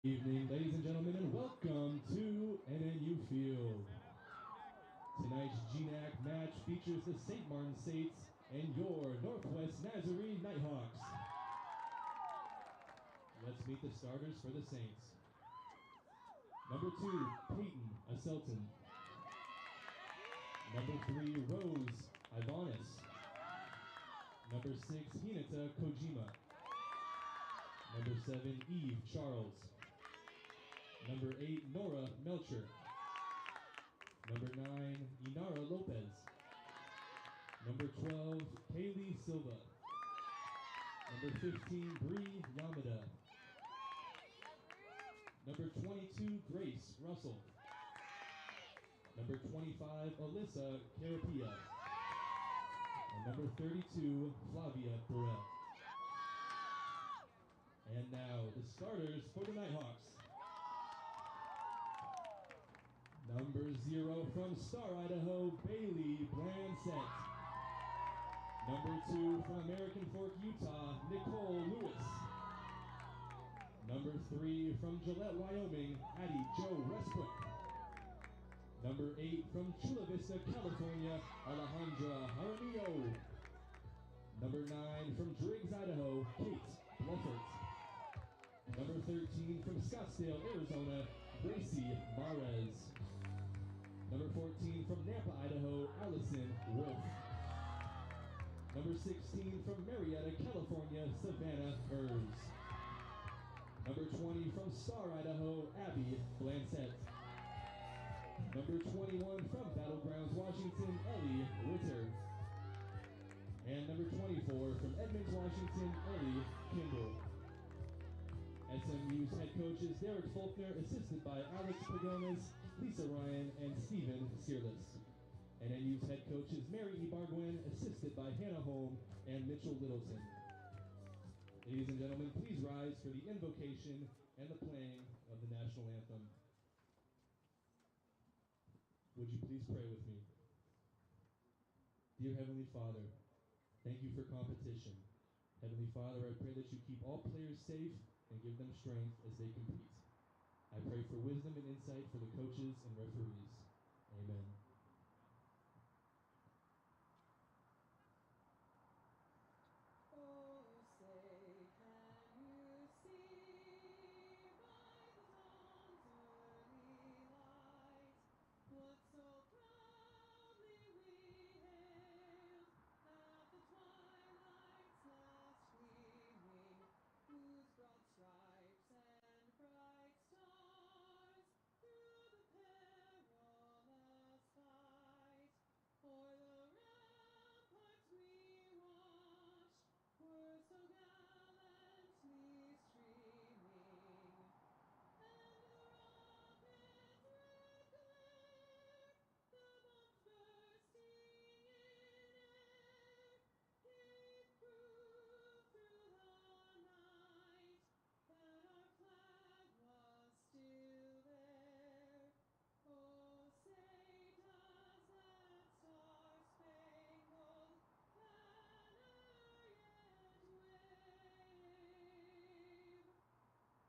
Evening, ladies and gentlemen, and welcome to NNU Field. Tonight's GNAC match features the St. Martin Saints and your Northwest Nazarene Nighthawks. Let's meet the starters for the Saints. Number 2, Peyton Aselton. Number 3, Rose Ivanis. Number 6, Hinata Kojima. Number 7, Eve Charles. Number 8, Nora Melcher. Number 9, Inara Lopez. Number 12, Kaylee Silva. Number 15, Bree Yamada. Number 22, Grace Russell. Number 25, Alyssa Carapia. And number 32, Flavia Burrell. And now, the starters for the Nighthawks. Number 0 from Star, Idaho, Bailey Blansett. Number 2 from American Fork, Utah, Nicole Lewis. Number 3 from Gillette, Wyoming, Addie Joe Westbrook. Number 8 from Chula Vista, California, Alejandra Jaramillo. Number 9 from Driggs, Idaho, Kate Bluffert. Number 13 from Scottsdale, Arizona, Gracie Marez. Number 14 from Nampa, Idaho, Allison Wolf. Number 16 from Marietta, California, Savannah Hers. Number 20 from Star, Idaho, Abby Blansett. Number 21 from Battlegrounds, Washington, Ellie Ritter. And number 24 from Edmonds, Washington, Ellie Kimball. SMU's head coaches Derek Faulkner, assisted by Alex Pagones, Lisa Ryan, and Stephen Searless. NNU's head coaches Mary E. Bargwin, assisted by Hannah Holm and Mitchell Littleton. Ladies and gentlemen, please rise for the invocation and the playing of the national anthem. Would you please pray with me? Dear Heavenly Father, thank you for competition. Heavenly Father, I pray that you keep all players safe and give them strength as they compete. I pray for wisdom and insight for the coaches and referees. Amen. Oh, say, can you see by the dawn's early light what so proudly we hailed at the twilight's last gleaming, whose broad stripes and bright stars through the perilous fight o'er the ramparts we watched were so gallantly streaming, and the rocket's red glare, the bombs bursting in air, gave proof through the night that our flag was still there. Oh, say does that star-spangled banner yet wave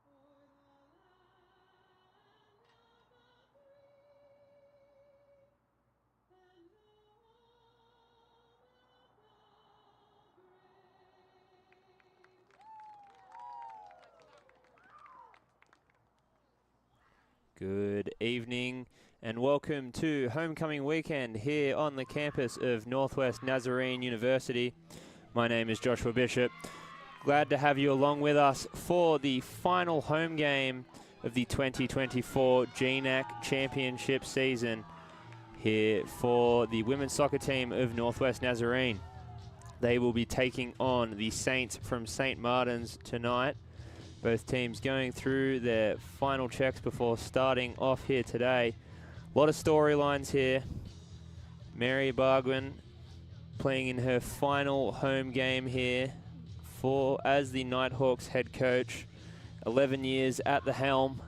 o'er the land of the free and the home of the brave? Good evening and welcome to Homecoming Weekend here on the campus of Northwest Nazarene University. My name is Joshua Bishop. Glad to have you along with us for the final home game of the 2024 GNAC Championship season here for the women's soccer team of Northwest Nazarene. They will be taking on the Saints from St. Martin's tonight. Both teams going through their final checks before starting off here today. A lot of storylines here. Mary Bargwin playing in her final home game here as the Nighthawks head coach. 11 years at the helm.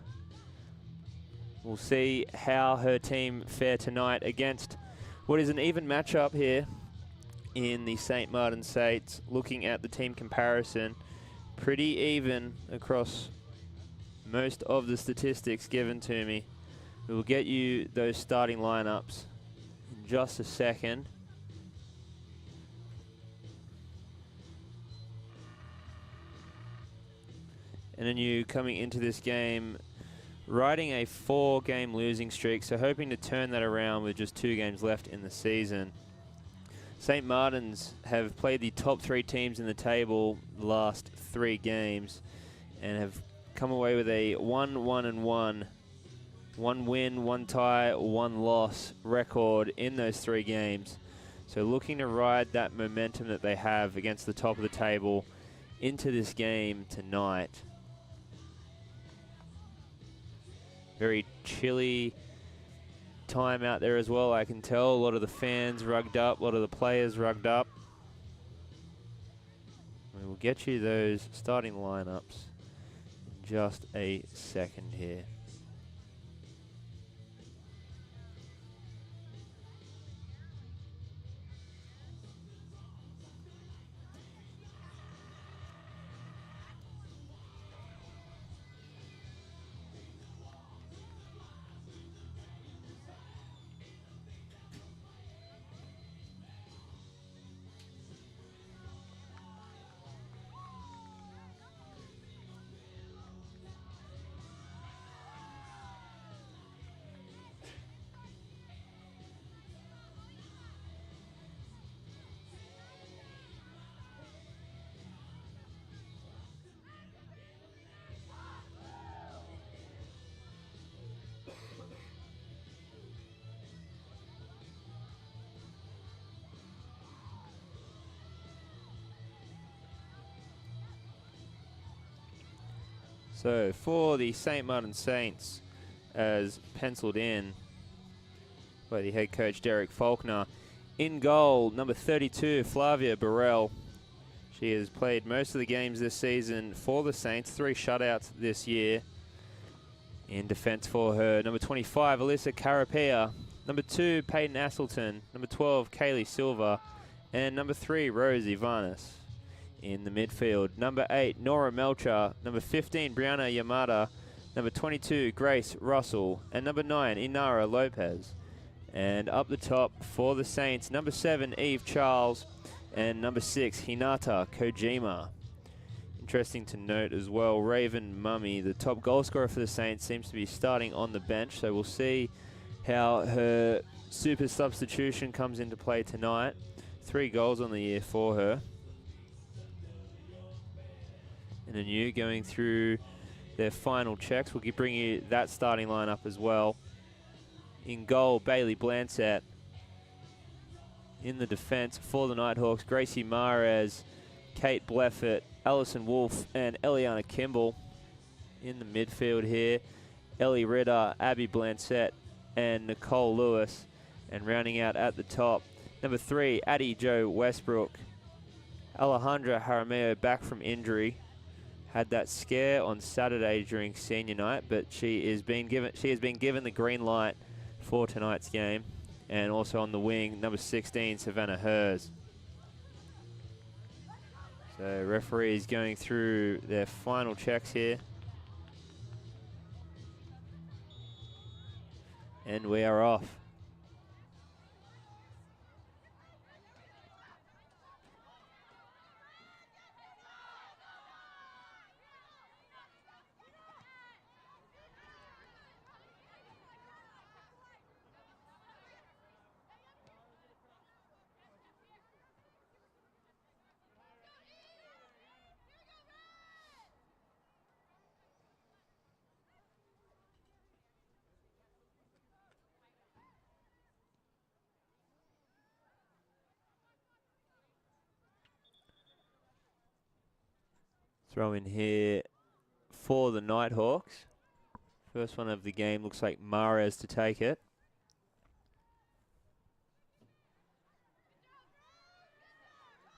We'll see how her team fare tonight against what is an even matchup here in the St. Martin Saints. Looking at the team comparison, pretty even across most of the statistics given to me. We will get you those starting lineups in just a second. NNU coming into this game riding a 4-game losing streak, so hoping to turn that around with just 2 games left in the season. St. Martin's have played the top 3 teams in the table the last 3 games and have come away with a 1-1-1, 1 win, 1 tie, 1 loss record in those 3 games. So looking to ride that momentum that they have against the top of the table into this game tonight. Very chilly time out there as well, I can tell. A lot of the fans rugged up, a lot of the players rugged up. We will get you those starting lineups in just a second here. So for the St. Martin Saints, as penciled in by the head coach Derek Faulkner, in goal, number 32, Flavia Burrell. She has played most of the games this season for the Saints, 3 shutouts this year. In defence for her, number 25, Alyssa Carapia. Number 2, Peyton Asselton. Number 12, Kaylee Silva. And number 3, Rose Ivanis. In the midfield, number 8, Nora Melcher. Number 15, Brianna Yamada. Number 22, Grace Russell. And number 9, Inara Lopez. And up the top for the Saints, number 7, Eve Charles. And number 6, Hinata Kojima. Interesting to note as well, Raven Mummy, the top goal scorer for the Saints, seems to be starting on the bench. So we'll see how her super substitution comes into play tonight. 3 goals on the year for her. NNU going through their final checks. We'll bring you that starting lineup as well. In goal, Bailey Blanchett. In the defence for the Nighthawks, Gracie Mares, Kate Bleffett, Alison Wolfe, and Eliana Kimball. In the midfield here, Ellie Ritter, Abby Blanchett, and Nicole Lewis. And rounding out at the top, number 3, Addie Jo Westbrook. Alejandra Jaramillo back from injury. Had that scare on Saturday during senior night, but she has been given the green light for tonight's game. And also on the wing, number 16, Savannah Hers. So referees going through their final checks here. And we are off. Throw in here for the Nighthawks. First one of the game looks like Mares to take it.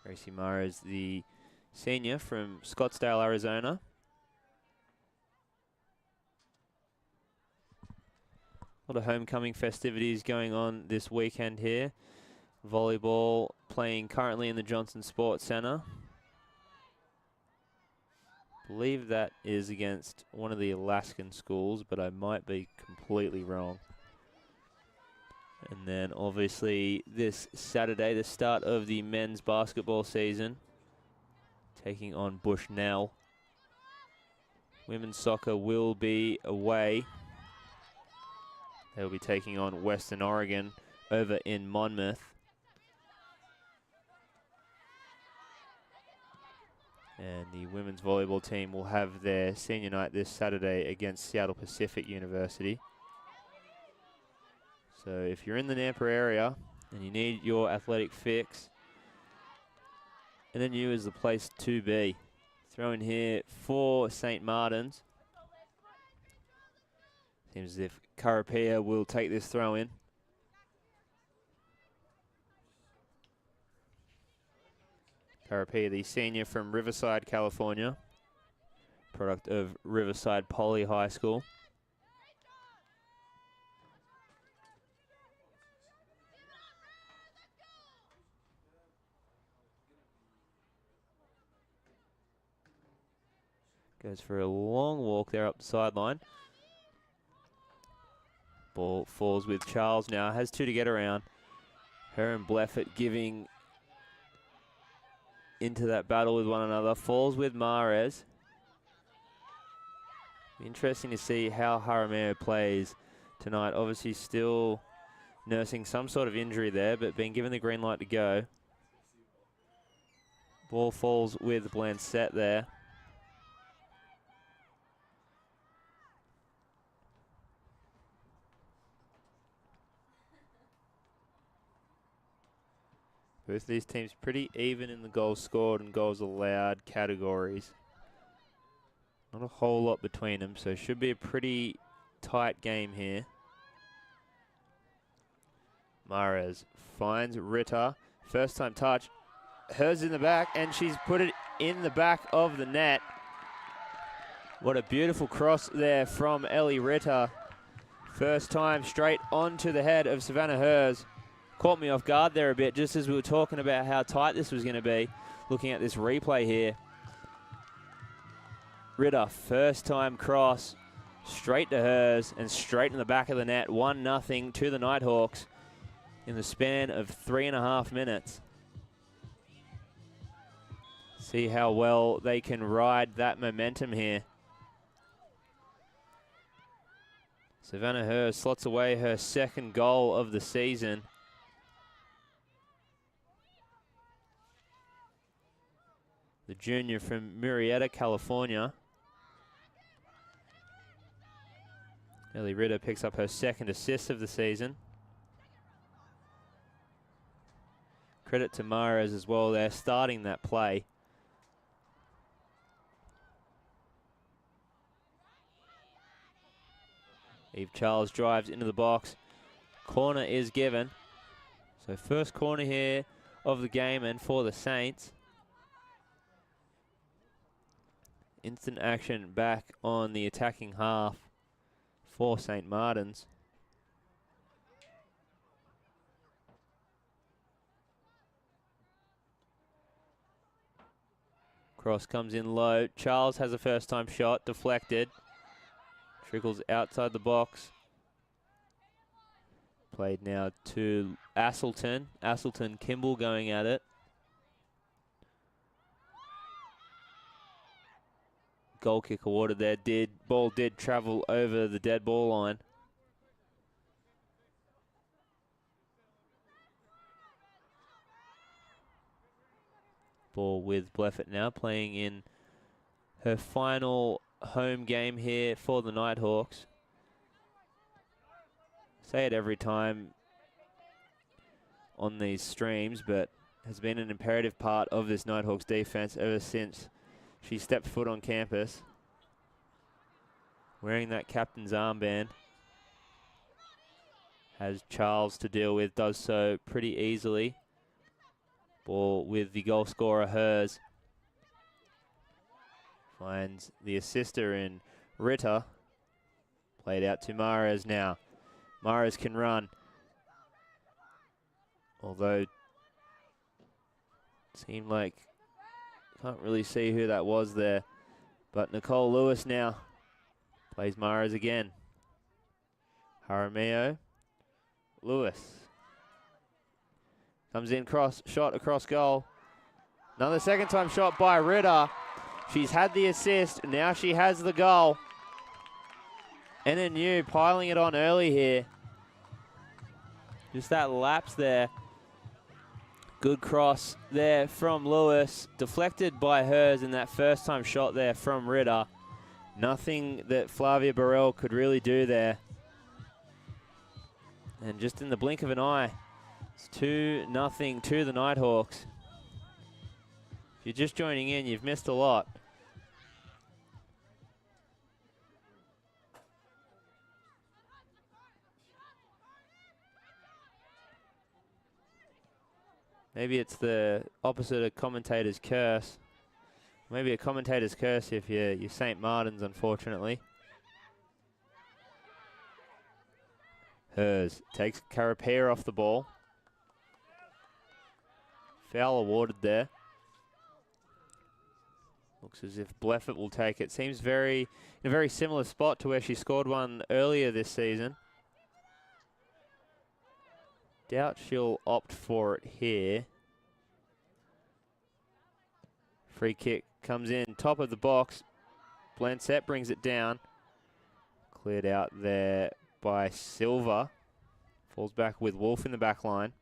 Gracie Mares, the senior from Scottsdale, Arizona. A lot of homecoming festivities going on this weekend here. Volleyball playing currently in the Johnson Sports Centre. believe that is against one of the Alaskan schools, but I might be completely wrong. And then obviously this Saturday, the start of the men's basketball season, taking on Bushnell. Women's soccer will be away. They'll be taking on Western Oregon over in Monmouth. And the women's volleyball team will have their senior night this Saturday against Seattle Pacific University. So if you're in the Nampa area and you need your athletic fix, NNU is the place to be. Throw in here for St. Martin's. Seems as if Karapia will take this throw in. Karapia, the senior from Riverside, California, product of Riverside Poly High School. Goes for a long walk there up the sideline. Ball falls with Charles now. Has two to get around. Her and Bleffett giving into that battle with one another. Falls with Mares. Interesting to see how Jaramillo plays tonight. Obviously still nursing some sort of injury there, but being given the green light to go. Ball falls with Blancett there. Both these teams pretty even in the goals scored and goals allowed categories. Not a whole lot between them, so should be a pretty tight game here. Mares finds Ritter. First time touch. Hers in the back, and she's put it in the back of the net. What a beautiful cross there from Ellie Ritter. First time straight onto the head of Savannah Hers. Caught me off guard there a bit, just as we were talking about how tight this was going to be. Looking at this replay here. Ritter, first time cross, straight to Hers, and straight in the back of the net. 1-0 to the Nighthawks in the span of 3.5 minutes. See how well they can ride that momentum here. Savannah Hers slots away her second goal of the season. The junior from Murrieta, California. Ellie Ritter picks up her second assist of the season. Credit to Mares as well there, starting that play. Eve Charles drives into the box. Corner is given. So first corner here of the game and for the Saints. Instant action back on the attacking half for St. Martin's. Cross comes in low. Charles has a first time shot, deflected. Trickles outside the box. Played now to Asselton. Asselton, Kimball going at it. Goal kick awarded there. Ball did travel over the dead ball line. Ball with Bleffett now playing in her final home game here for the Nighthawks. Say it every time on these streams, but has been an imperative part of this Nighthawks defense ever since she stepped foot on campus. Wearing that captain's armband. Has Charles to deal with, does so pretty easily. Ball with the goal scorer, Hers. Finds the assister in Ritter. Played out to Mares now. Mares can run. Although, seemed like, can't really see who that was there. But Nicole Lewis now plays Maras again. Jaramillo. Lewis. Comes in, shot across goal. Another second time shot by Ritter. She's had the assist, now she has the goal. NNU piling it on early here. Just that lapse there. Good cross there from Lewis. Deflected by hers in that first time shot there from Ritter. Nothing that Flavia Burrell could really do there. And just in the blink of an eye, it's 2-0 to the Nighthawks. If you're just joining in, you've missed a lot. Maybe it's the opposite of commentator's curse. Maybe a commentator's curse if you're St. Martin's, unfortunately. Hers takes Carapia off the ball. Foul awarded there. Looks as if Bleffett will take it. Seems in a very similar spot to where she scored one earlier this season. Doubt she'll opt for it here. Free kick comes in, top of the box. Blancett brings it down. Cleared out there by Silva. Falls back with Wolf in the back line.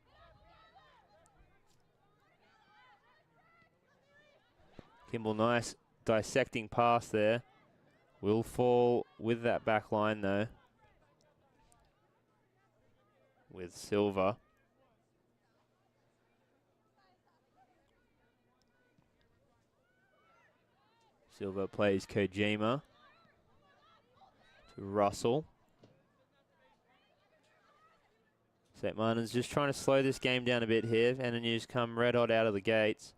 Kimball, nice dissecting pass there. Will fall with that back line though. With Silva. Silva plays Kojima to Russell. St. Martin's just trying to slow this game down a bit here. NNU's come red hot out of the gates.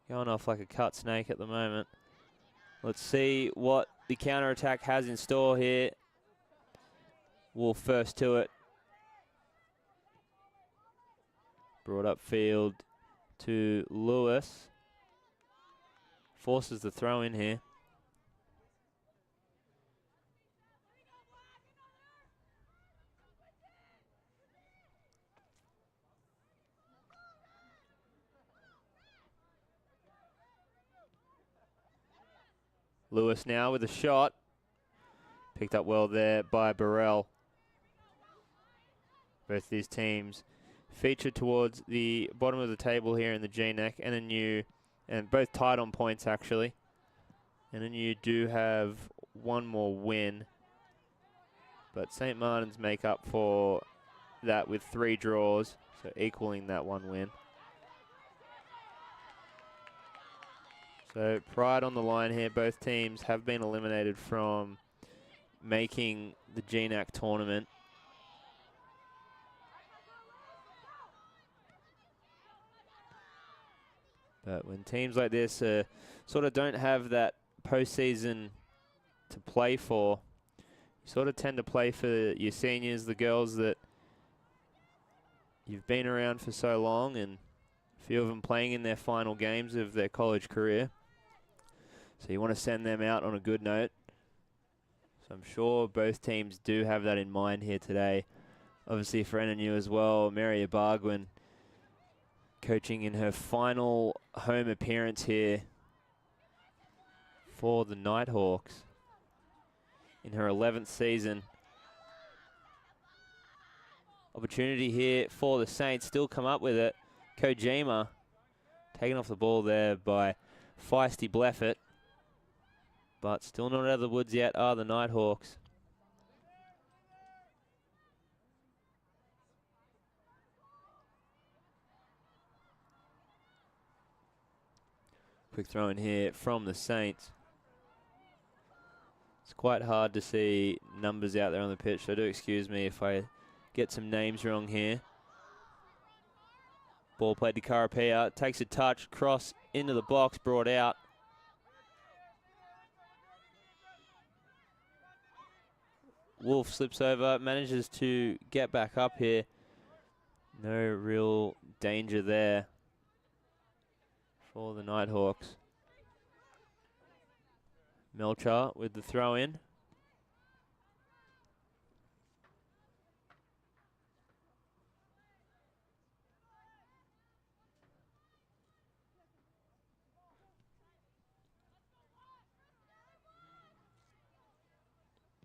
Going off like a cut snake at the moment. Let's see what the counter-attack has in store here. Wolf first to it. Brought up field to Lewis. Forces the throw in here. Lewis now with a shot. Picked up well there by Burrell. Both these teams feature towards the bottom of the table here in the GNEC. NNU, and both tied on points actually. NNU do have one more win. But St. Martin's make up for that with 3 draws. So equaling that 1 win. So pride on the line here. Both teams have been eliminated from making the GNAC tournament. But when teams like this sort of don't have that postseason to play for, you sort of tend to play for your seniors, the girls that you've been around for so long, and a few of them playing in their final games of their college career. So you want to send them out on a good note. So I'm sure both teams do have that in mind here today. Obviously for NNU as well, Mary Bargwin coaching in her final home appearance here for the Nighthawks in her 11th season. Opportunity here for the Saints, still come up with it. Kojima taken off the ball there by feisty Bleffett. But still not out of the woods yet are the Nighthawks. Quick throw in here from the Saints. It's quite hard to see numbers out there on the pitch, so do excuse me if I get some names wrong here. Ball played to Carapia, takes a touch, cross into the box, brought out. Wolf slips over, manages to get back up here. No real danger there. for the Nighthawks. Melcher with the throw in.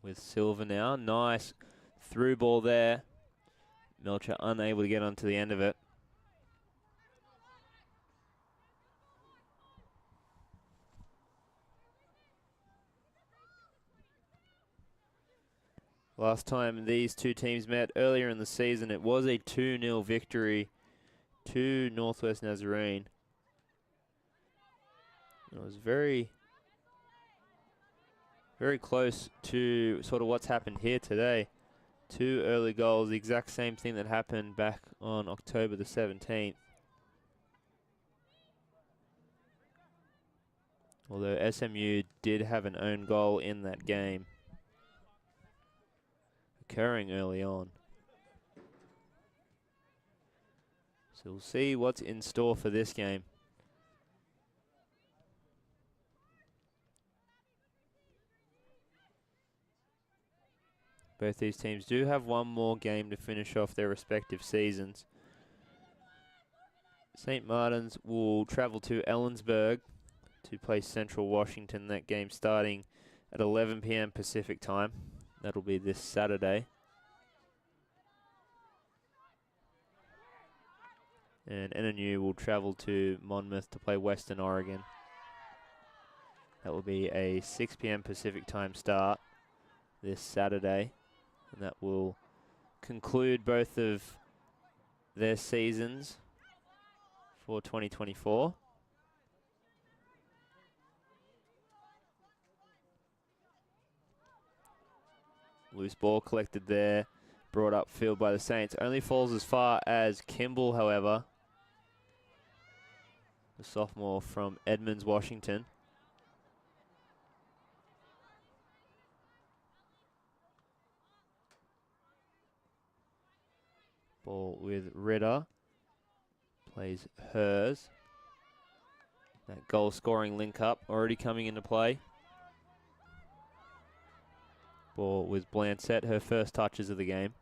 With Silver now. Nice through ball there. Melcher unable to get onto the end of it. Last time these two teams met earlier in the season, it was a 2-0 victory to Northwest Nazarene. It was very, very close to sort of what's happened here today. 2 early goals, the exact same thing that happened back on October the 17th. Although SMU did have an own goal in that game, occurring early on. So we'll see what's in store for this game. Both these teams do have one more game to finish off their respective seasons. St. Martin's will travel to Ellensburg to play Central Washington. That game starting at 11 p.m. Pacific time. That'll be this Saturday. And NNU will travel to Monmouth to play Western Oregon. That will be a 6 p.m. Pacific time start this Saturday. And that will conclude both of their seasons for 2024. Loose ball collected there, brought up field by the Saints. Only falls as far as Kimball, however. The sophomore from Edmonds, Washington. Ball with Ritter. Plays hers. That goal scoring link up already coming into play. Ball with Blancett, her first touches of the game.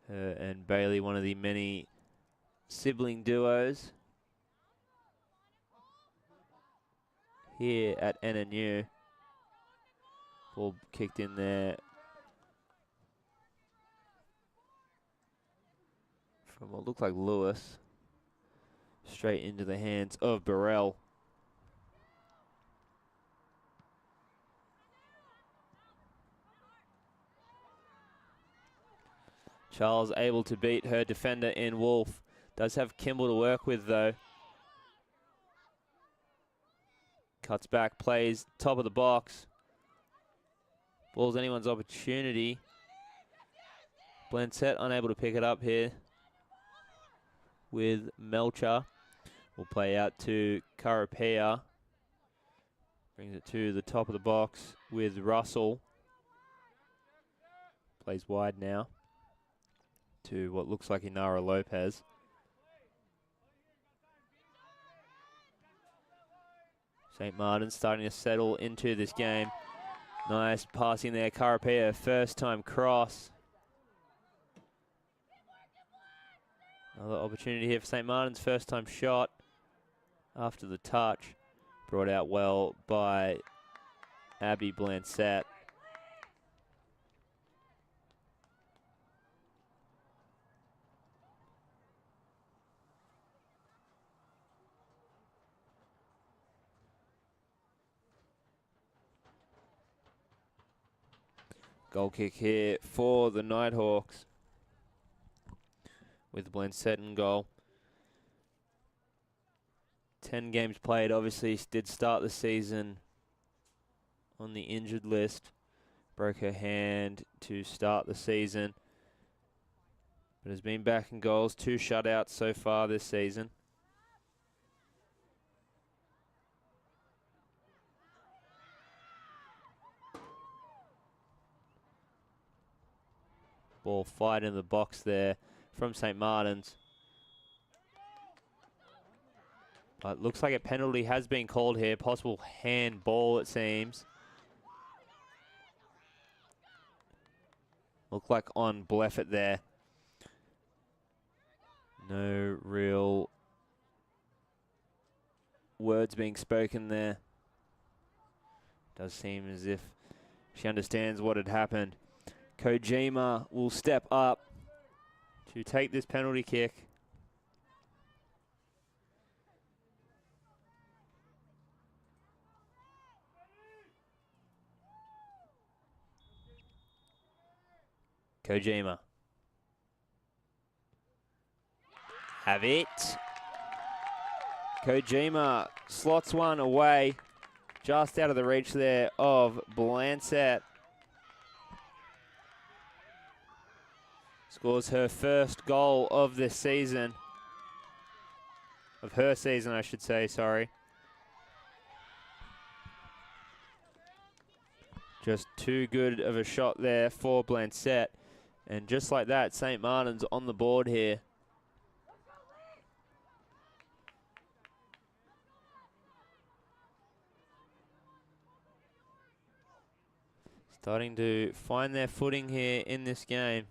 Her and Bailey, one of the many sibling duos here at NNU. Ball kicked in there from what looked like Lewis. Straight into the hands of Burrell. Charles able to beat her defender in Wolf. Does have Kimball to work with though. Cuts back, plays top of the box. Ball's anyone's opportunity. Blancett unable to pick it up here with Melcher. Will play out to Carapea. Brings it to the top of the box with Russell. Plays wide now to what looks like Inara Lopez. St. Martin's starting to settle into this game. Nice passing there, Carapea, first time cross. Another opportunity here for St. Martin's, first time shot after the touch. Brought out well by Abby Blancett. Goal kick here for the Nighthawks with Blancett in goal. 10 games played, obviously did start the season on the injured list. Broke her hand to start the season, but has been back in goals. 2 shutouts so far this season. Ball fight in the box there from St. Martin's. But looks like a penalty has been called here. Possible handball, it seems. Looked like on Bleffett there. No real words being spoken there. Does seem as if she understands what had happened. Kojima will step up to take this penalty kick. Kojima. Have it. Kojima slots one away. Just out of the reach there of Blanchett. Scores her first goal of this season. Of her season, I should say, sorry. Just too good of a shot there for Blanchett. And just like that, St. Martin's on the board here. Starting to find their footing here in this game.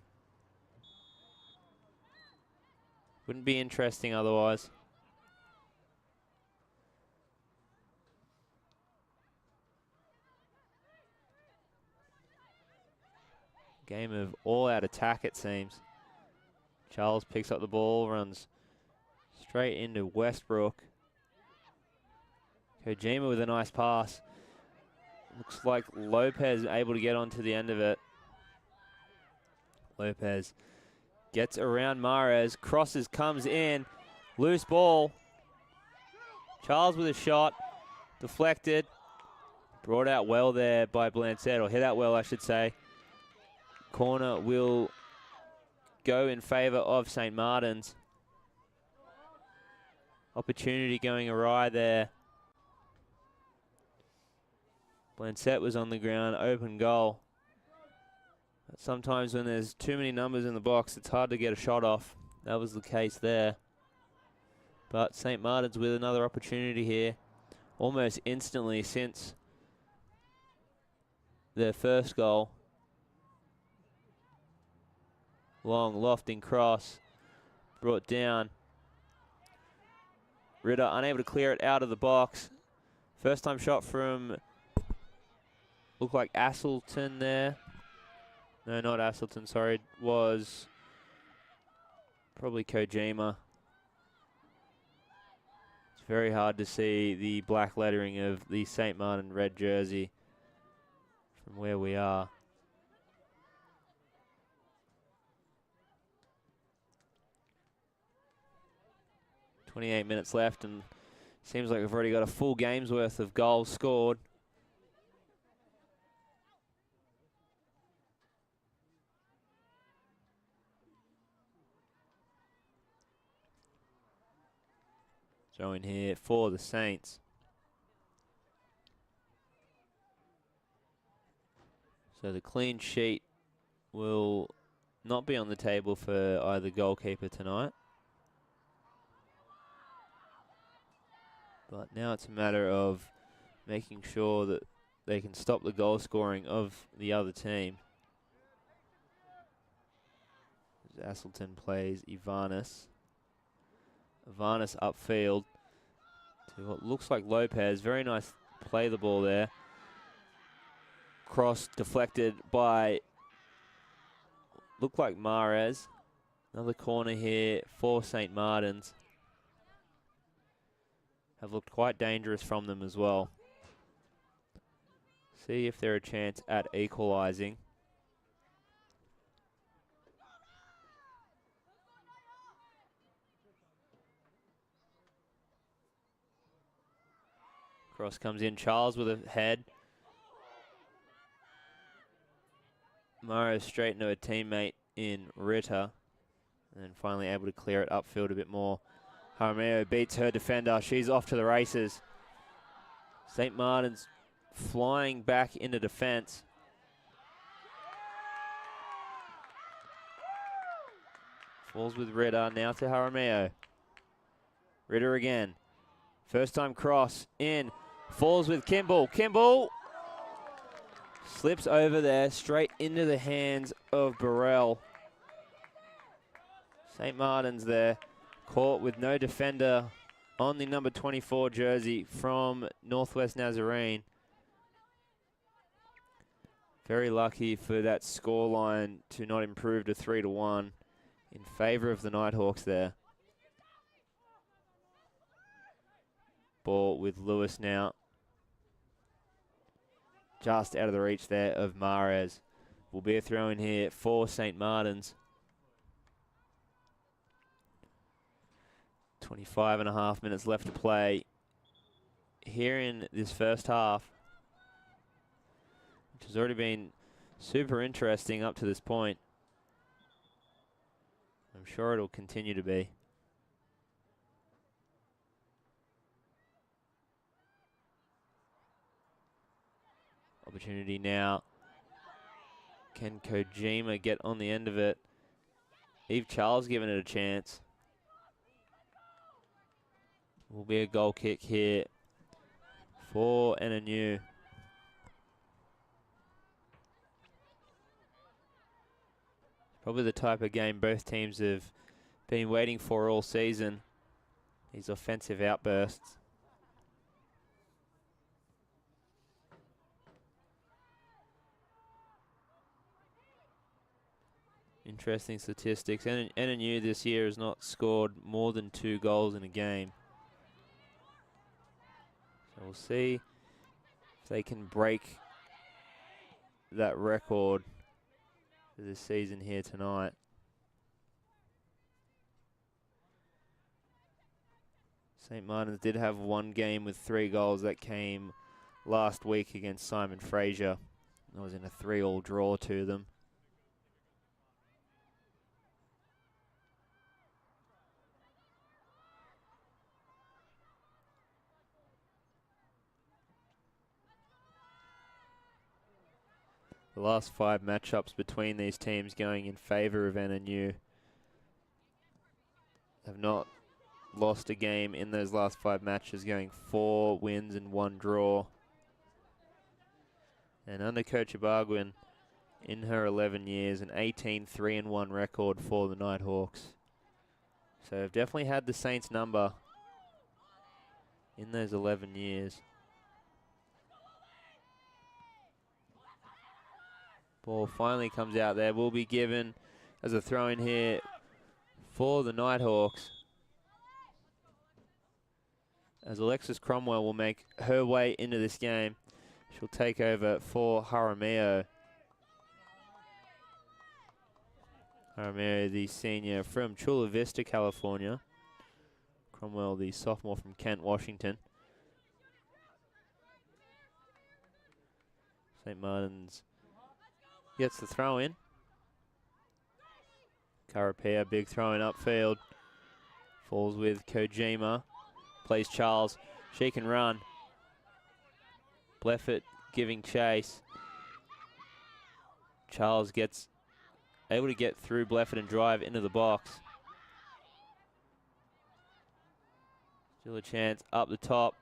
Wouldn't be interesting otherwise. Game of all-out attack, it seems. Charles picks up the ball, runs straight into Westbrook. Kojima with a nice pass. Looks like Lopez able to get onto the end of it. Lopez gets around Mares, crosses, comes in, loose ball. Charles with a shot, deflected. Brought out well there by Blanchett, or hit out well, I should say. Corner will go in favour of St. Martin's. Opportunity going awry there. Blanchett was on the ground, open goal. But sometimes when there's too many numbers in the box, it's hard to get a shot off. That was the case there. But St. Martin's with another opportunity here, almost instantly since their first goal. Long lofting cross, brought down. Ritter unable to clear it out of the box. First time shot from, looked like Asselton there. No, not Asselton, sorry. Was probably Kojima. It's very hard to see the black lettering of the St. Martin red jersey from where we are. .28 minutes left, and seems like we've already got a full game's worth of goals scored. Throw in here for the Saints. So the clean sheet will not be on the table for either goalkeeper tonight. But now it's a matter of making sure that they can stop the goal scoring of the other team. As Asselton plays Ivanis. Ivanis upfield to what looks like Lopez. Very nice play the ball there. Cross deflected by, looked like Mares. Another corner here for St. Martin's. Have looked quite dangerous from them as well. See if they're a chance at equalising. Cross comes in, Charles with a head. Mares straight into a teammate in Ritter. And then finally able to clear it upfield a bit more. Jaramillo beats her defender. She's off to the races. St. Martin's flying back into defence. Falls with Ritter, now to Jaramillo. Ritter again. First time cross, in. Falls with Kimball. Kimball slips over there, straight into the hands of Burrell. St. Martin's there, caught with no defender on the number 24 jersey from Northwest Nazarene. Very lucky for that scoreline to not improve to 3-1 in favor of the Nighthawks there. Ball with Lewis now. Just out of the reach there of Mahrez. Will be a throw in here for St. Martin's. 25.5 minutes left to play here in this first half, which has already been super interesting up to this point. I'm sure it'll continue to be. Opportunity now. Can Kojima get on the end of it? Eve Charles giving it a chance. Will be a goal kick here for NNU. Probably the type of game both teams have been waiting for all season. These offensive outbursts. Interesting statistics. NNU this year has not scored more than 2 goals in a game. So we'll see if they can break that record for this season here tonight. St. Martin's did have one game with 3 goals that came last week against Simon Fraser. It was in a 3-3 draw to them. The last 5 matchups between these teams going in favour of NNU. Have not lost a game in those last 5 matches, going 4 wins and 1 draw. And under Coach Ibargwin, in her 11 years, an 18-3-1 record for the Nighthawks. So they've definitely had the Saints number in those 11 years. Ball finally comes out there. Will be given as a throw in here for the Nighthawks, as Alexis Cromwell will make her way into this game. She'll take over for Jaramillo. Jaramillo, the senior from Chula Vista, California. Cromwell, the sophomore from Kent, Washington. St. Martin's gets the throw in. Carapia, big throw in upfield. Falls with Kojima. Plays Charles. She can run. Bleffett giving chase. Charles gets able to get through Bleffett and drive into the box. Still a chance up the top.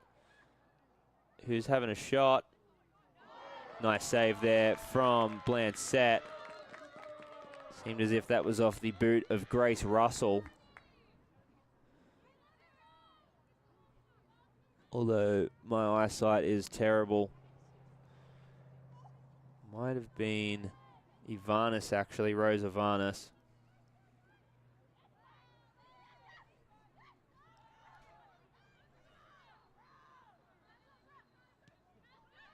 Who's having a shot? Nice save there from Blancett. Seemed as if that was off the boot of Grace Russell. Although my eyesight is terrible. Might have been Ivanis, actually, Rose Ivanis.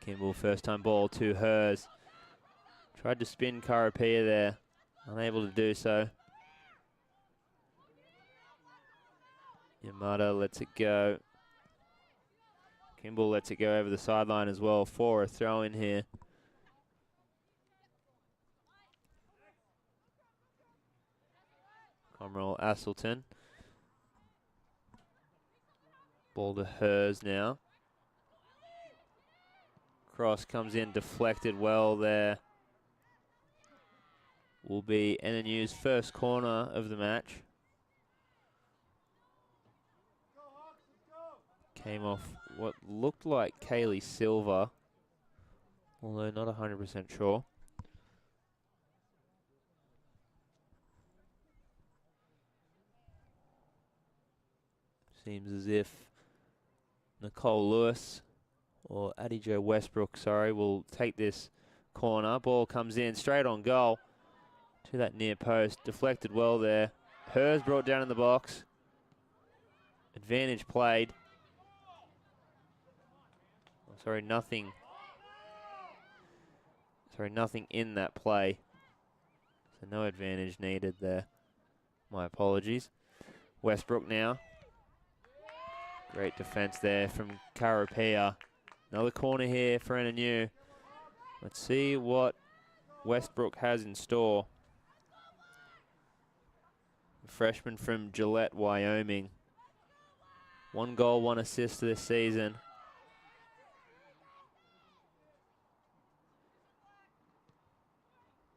Kimball, first time ball to hers. Tried to spin Carapia there. Unable to do so. Yamada lets it go. Kimball lets it go over the sideline as well for a throw in here. Comrell Asselton. Ball to hers now. Cross comes in, deflected well there will be NNU's first corner of the match. Came off what looked like Kaylee Silver, although not 100% sure. Seems as if Nicole Lewis, or Addie Jo Westbrook, sorry, will take this corner. Ball comes in straight on goal to that near post. Deflected well there. Hers brought down in the box. Advantage played. Oh, sorry, nothing in that play. So no advantage needed there. My apologies. Westbrook now. Great defense there from Karapia. Another corner here for NNU. Let's see what Westbrook has in store. A freshman from Gillette, Wyoming. 1 goal, 1 assist this season.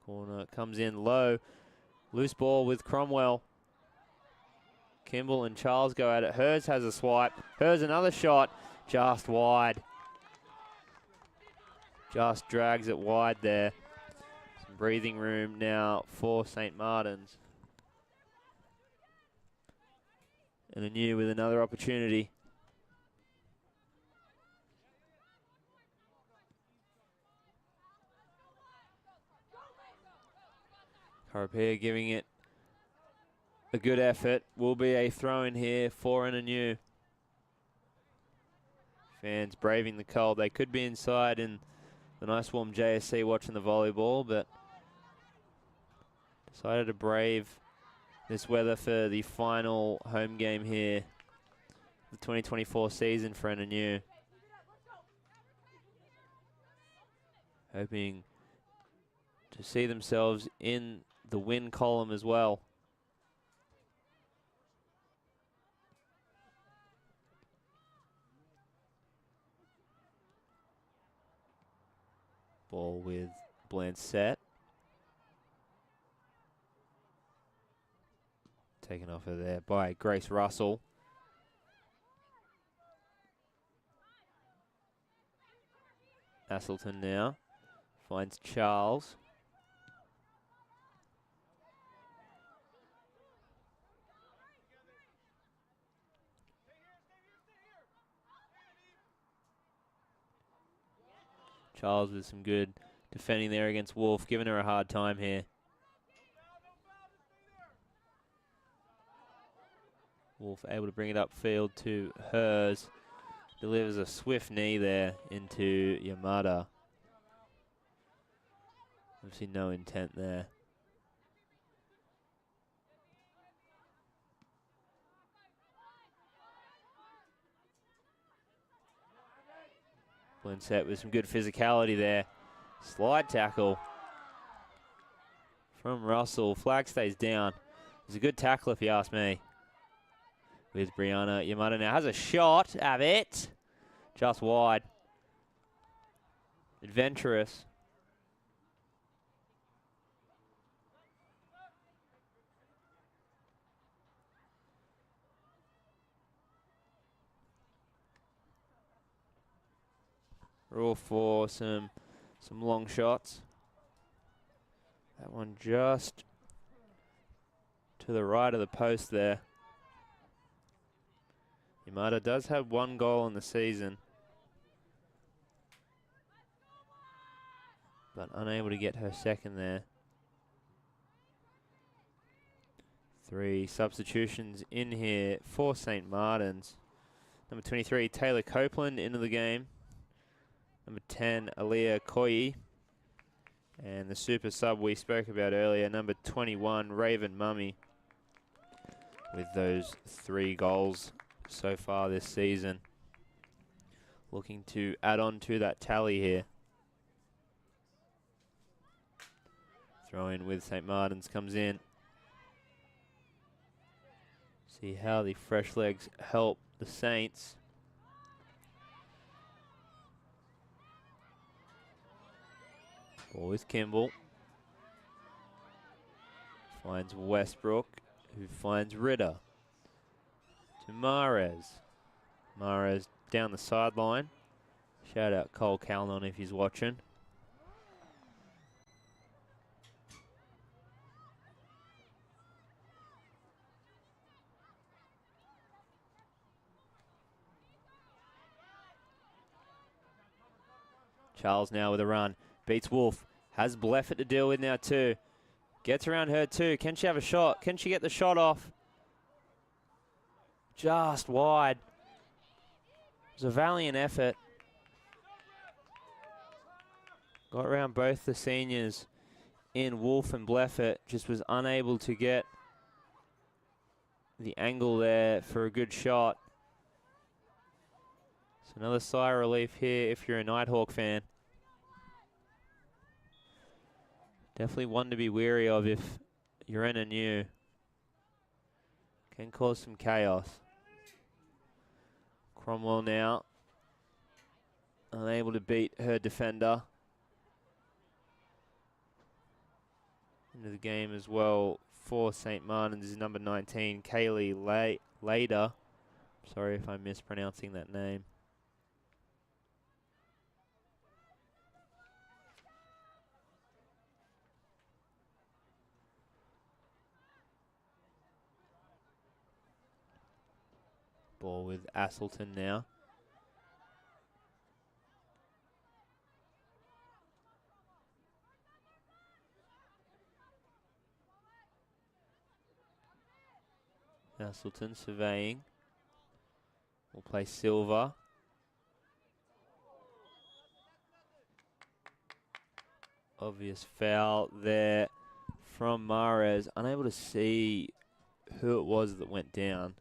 Corner comes in low. Loose ball with Cromwell. Kimball and Charles go at it. Hers has a swipe. Hers another shot. Just wide. Just drags it wide there. Some breathing room now for St. Martin's. And NNU with another opportunity. Karapia giving it a good effort. Will be a throw in here for NNU. Fans braving the cold. They could be inside in the nice warm JSC watching the volleyball, but decided to brave this weather for the final home game here, the 2024 season for NNU. Hoping to see themselves in the win column as well. Ball with Blancett. Taken off of there by Grace Russell. Asselton now finds Charles. Charles with some good defending there against Wolf, giving her a hard time here. Wolf able to bring it upfield to Hers. Delivers a swift knee there into Yamada. Obviously no intent there. Blinsett with some good physicality there. Slide tackle from Russell. Flag stays down. It's a good tackle if you ask me. With Brianna Yamada now has a shot. Have it. Just wide. Adventurous. We're all for some long shots. That one just to the right of the post there. Yamada does have 1 goal in the season, but unable to get her second there. 3 substitutions in here for St. Martin's. Number 23, Taylor Copeland into the game. Number 10, Aaliyah Koyi. And the super sub we spoke about earlier, number 21, Raven Mummy. With those 3 goals so far this season. Looking to add on to that tally here. Throw in with St. Martin's comes in. See how the fresh legs help the Saints. Ball with Kimball. Finds Westbrook, who finds Ritter. To Mahrez. Mahrez down the sideline. Shout out Cole Calnon if he's watching. Charles now with a run. Beats Wolf. Has Bleffett to deal with now too. Gets around her too. Can she have a shot? Can she get the shot off? Just wide. It was a valiant effort. Got around both the seniors in Wolf and Bleffett. Just was unable to get the angle there for a good shot. So another sigh of relief here if you're a Nighthawk fan. Definitely one to be wary of if you're NNU. Can cause some chaos. Cromwell now. Unable to beat her defender. Into the game as well for St. Martin's is number 19, Kaylee Lader. Sorry if I'm mispronouncing that name. Ball with Asselton now. Asselton surveying. We'll play Silva. Obvious foul there from Mahrez. Unable to see who it was that went down.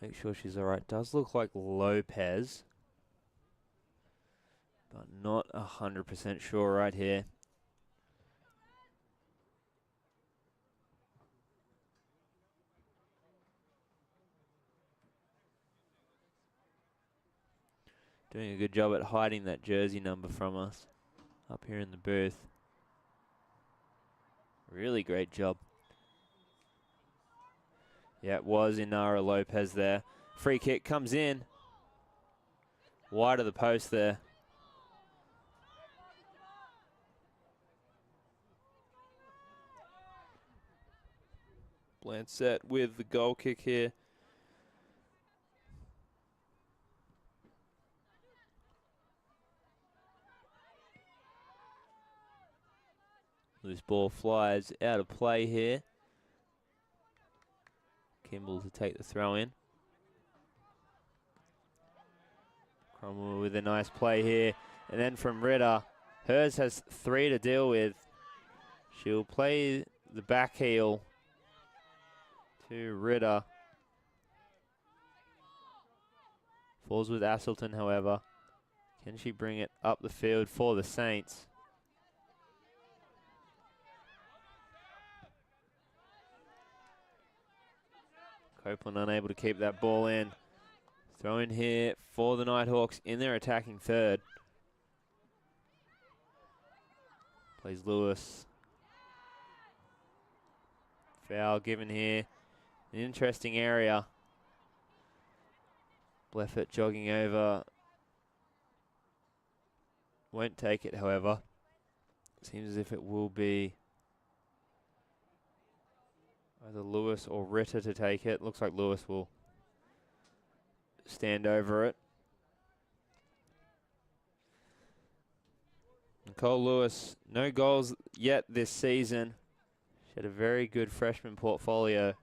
Make sure she's all right. Does look like Lopez, but not 100% sure right here. Doing a good job at hiding that jersey number from us up here in the booth. Really great job. Yeah, it was Inara Lopez there. Free kick comes in. Wide of the post there. Blancet with the goal kick here. Loose ball flies out of play here. Kimball to take the throw in. Cromwell with a nice play here. And then from Ritter. Hers has 3 to deal with. She'll play the back heel to Ritter. Falls with Asselton, however. Can she bring it up the field for the Saints? Copeland unable to keep that ball in. Throw in here for the Nighthawks in their attacking third. Plays Lewis. Foul given here. An interesting area. Bleffett jogging over. Won't take it, however. Seems as if it will be either Lewis or Ritter to take it. Looks like Lewis will stand over it. Nicole Lewis, no goals yet this season. She had a very good freshman portfolio.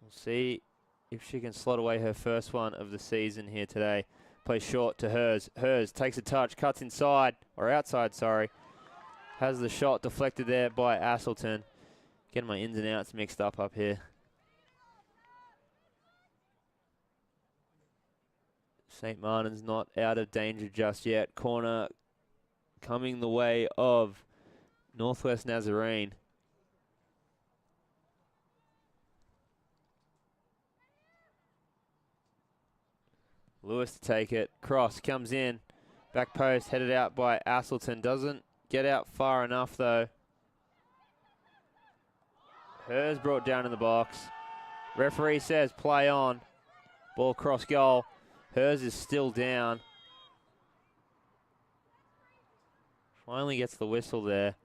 We'll see if she can slot away her first one of the season here today. Plays short to Hers. Hers takes a touch, cuts inside, or outside, sorry. Has the shot deflected there by Asselton. Getting my ins and outs mixed up here. St. Martin's not out of danger just yet. Corner coming the way of Northwest Nazarene. Lewis to take it. Cross comes in. Back post headed out by Asselton. Doesn't get out far enough though. Hers brought down in the box. Referee says play on. Ball cross goal. Hers is still down. Finally gets the whistle there.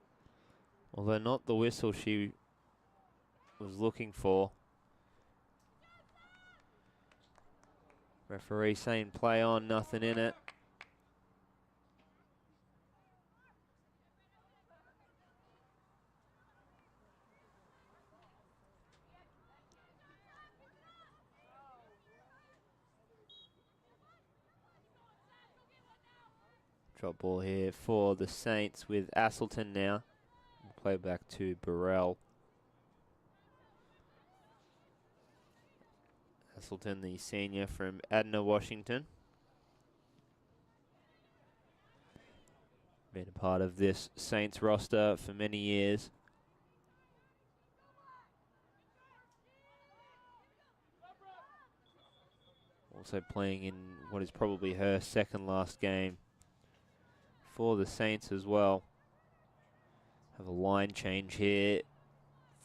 Although not the whistle she was looking for. Referee saying play on, nothing in it. Drop ball here for the Saints with Asselton now. Play back to Burrell. Asselton, the senior from Adna, Washington. Been a part of this Saints roster for many years. Also playing in what is probably her second last game for the Saints as well. Have a line change here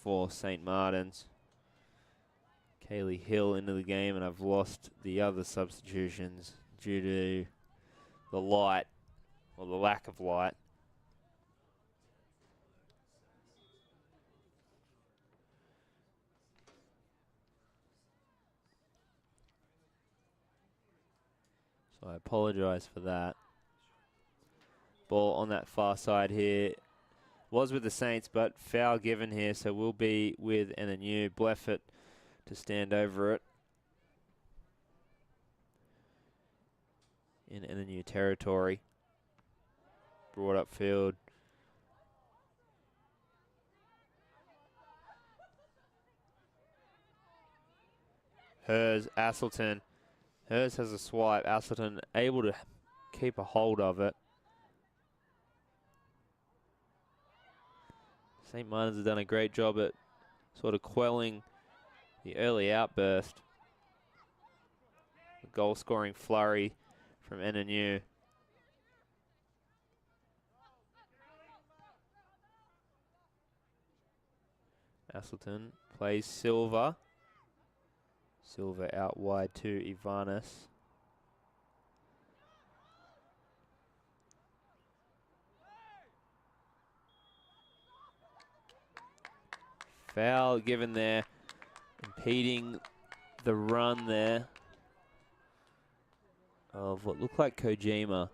for St. Martin's. Kaylee Hill into the game, and I've lost the other substitutions due to the light, or the lack of light. So I apologise for that. Ball on that far side here. Was with the Saints, but foul given here, so we'll be with NNU. Bleffett to stand over it in NNU territory. Brought up field. Hers, Asselton. Hers has a swipe. Asselton able to keep a hold of it. St. Martin's has done a great job at sort of quelling the early outburst. The goal-scoring flurry from NNU. Asselton plays Silva. Silva out wide to Ivanis. Foul given there, impeding the run there of what looked like Kojima.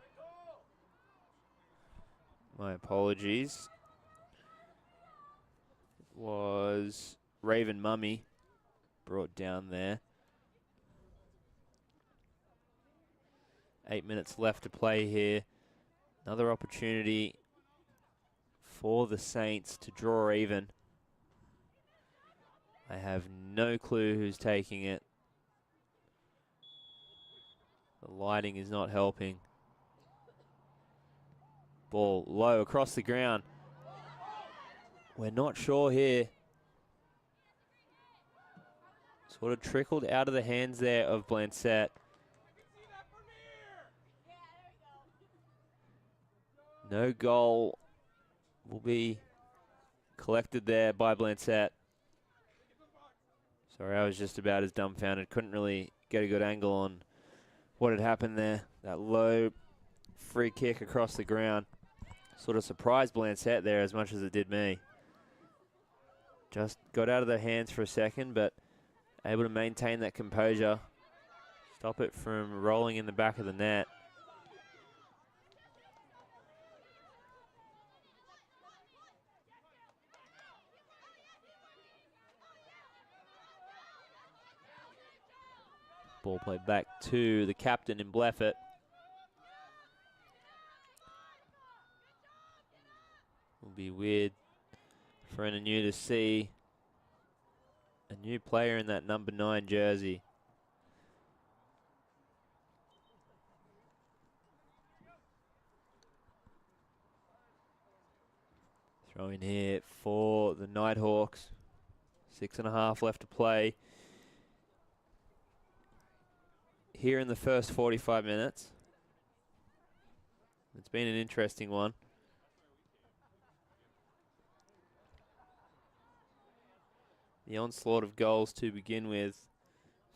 My apologies. It was Raven Mummy brought down there. 8 minutes left to play here. Another opportunity for the Saints to draw even. I have no clue who's taking it. The lighting is not helping. Ball low across the ground. We're not sure here. Sort of trickled out of the hands there of Blancett. No goal will be collected there by Blancett. Sorry, I was just about as dumbfounded. Couldn't really get a good angle on what had happened there. That low free kick across the ground sort of surprised Blancett there as much as it did me. Just got out of their hands for a second, but able to maintain that composure. Stop it from rolling in the back of the net. Ball played back to the captain in Bleffett. Will be weird for NNU to see a new player in that number 9 jersey. Throw in here for the Nighthawks. 6.5 left to play here in the first 45 minutes. It's been an interesting one. The onslaught of goals to begin with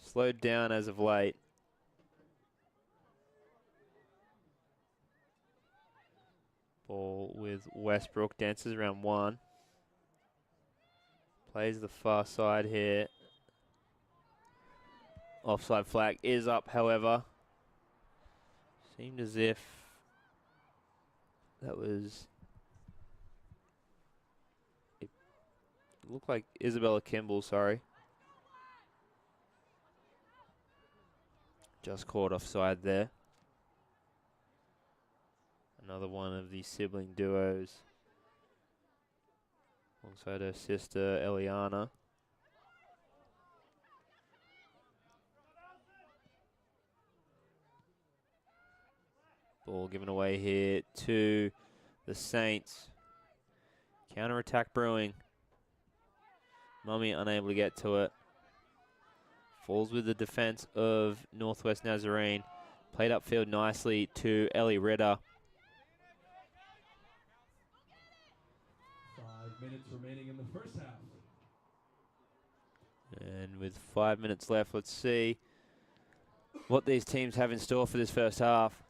slowed down as of late. Ball with Westbrook, dances around one. Plays the far side here. Offside flag is up, however. Seemed as if that was... It looked like Isabella Kimball, sorry. Just caught offside there. Another one of the sibling duos alongside her sister Eliana. Ball given away here to the Saints. Counter-attack brewing. Mummy unable to get to it. Falls with the defense of Northwest Nazarene. Played upfield nicely to Ellie Ritter. 5 minutes remaining in the first half. And with 5 minutes left, let's see what these teams have in store for this first half.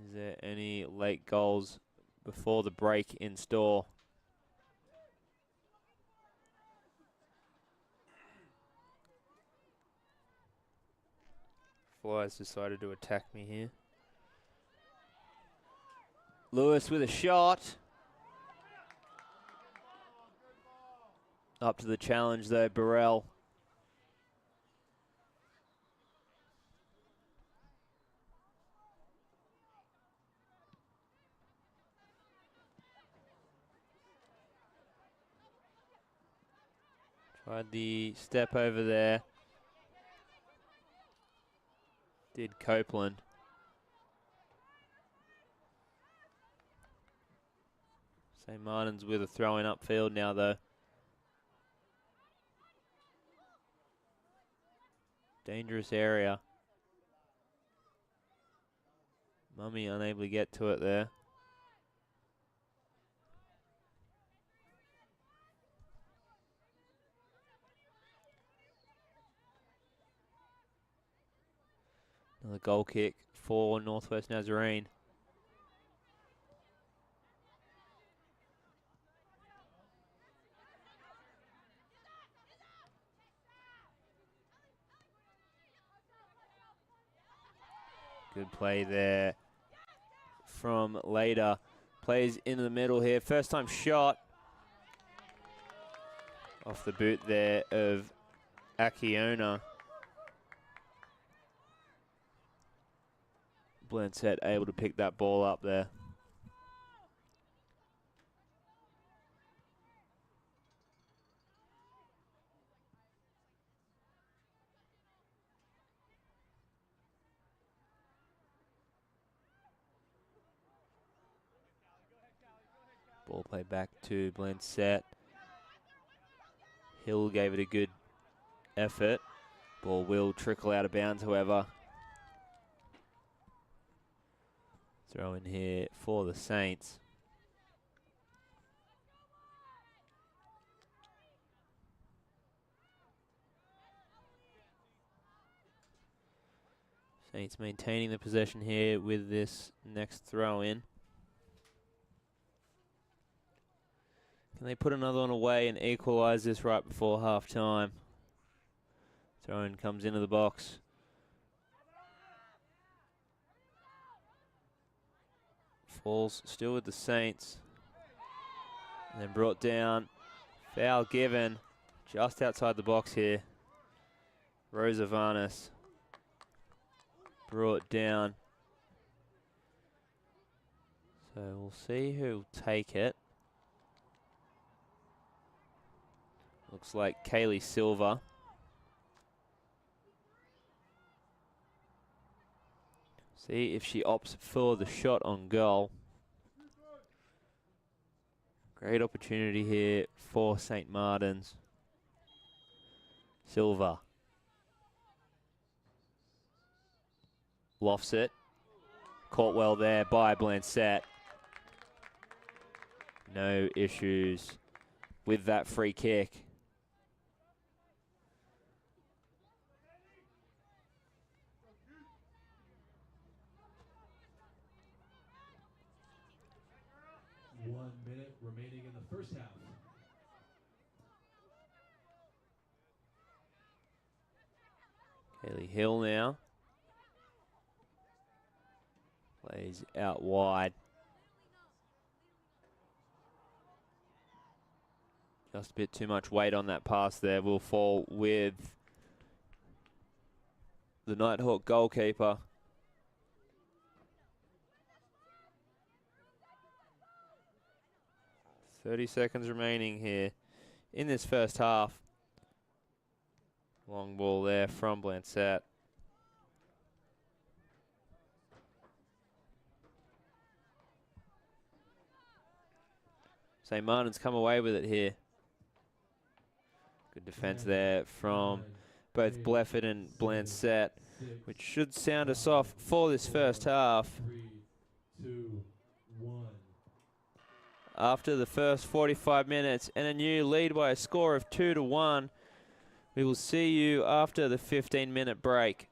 Is there any late goals before the break in store? Flyers decided to attack me here. Lewis with a shot. Up to the challenge though, Burrell. Tried the step over there. Did Copeland. St. Martin's with a throw in upfield now though. Dangerous area. Mummy unable to get to it there. Another goal kick for Northwest Nazarene. Good play there from Later. Plays into the middle here. First time shot. Off the boot there of Akiona. Blanchett able to pick that ball up there. Ball play back to Blanchett. Hill gave it a good effort. Ball will trickle out of bounds, however. Throw in here for the Saints. Saints maintaining the possession here with this next throw in. Can they put another one away and equalise this right before half time? Throw in comes into the box. Falls still with the Saints. And then brought down. Foul given just outside the box here. Rosa Varnas brought down. So we'll see who'll take it. Looks like Kaylee Silver. See if she opts for the shot on goal. Great opportunity here for St. Martin's. Silva. Lofts it. Caught well there by Blancett. No issues with that free kick. One minute remaining in the first half. Haley Hill now. Plays out wide. Just a bit too much weight on that pass there. Will fall with the Nighthawk goalkeeper. 30 seconds remaining here in this first half. Long ball there from Blancett. St. Martin's come away with it here. Good defense there from both Blefford and Blancett, which should sound us off for this first half. 3, 2, 1. After the first 45 minutes, NNU lead by a score of 2-1. We will see you after the 15-minute break.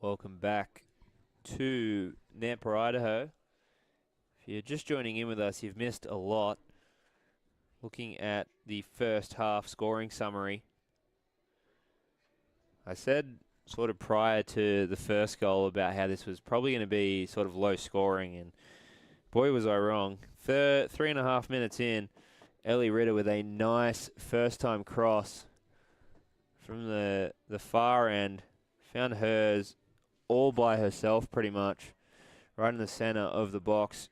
Welcome back to Nampa, Idaho. If you're just joining in with us, you've missed a lot. Looking at the first half scoring summary. I said sort of prior to the first goal about how this was probably going to be sort of low scoring, and boy was I wrong. 3.5 minutes in, Ellie Ritter with a nice first time cross from the far end. Found hers all by herself pretty much, right in the center of the box.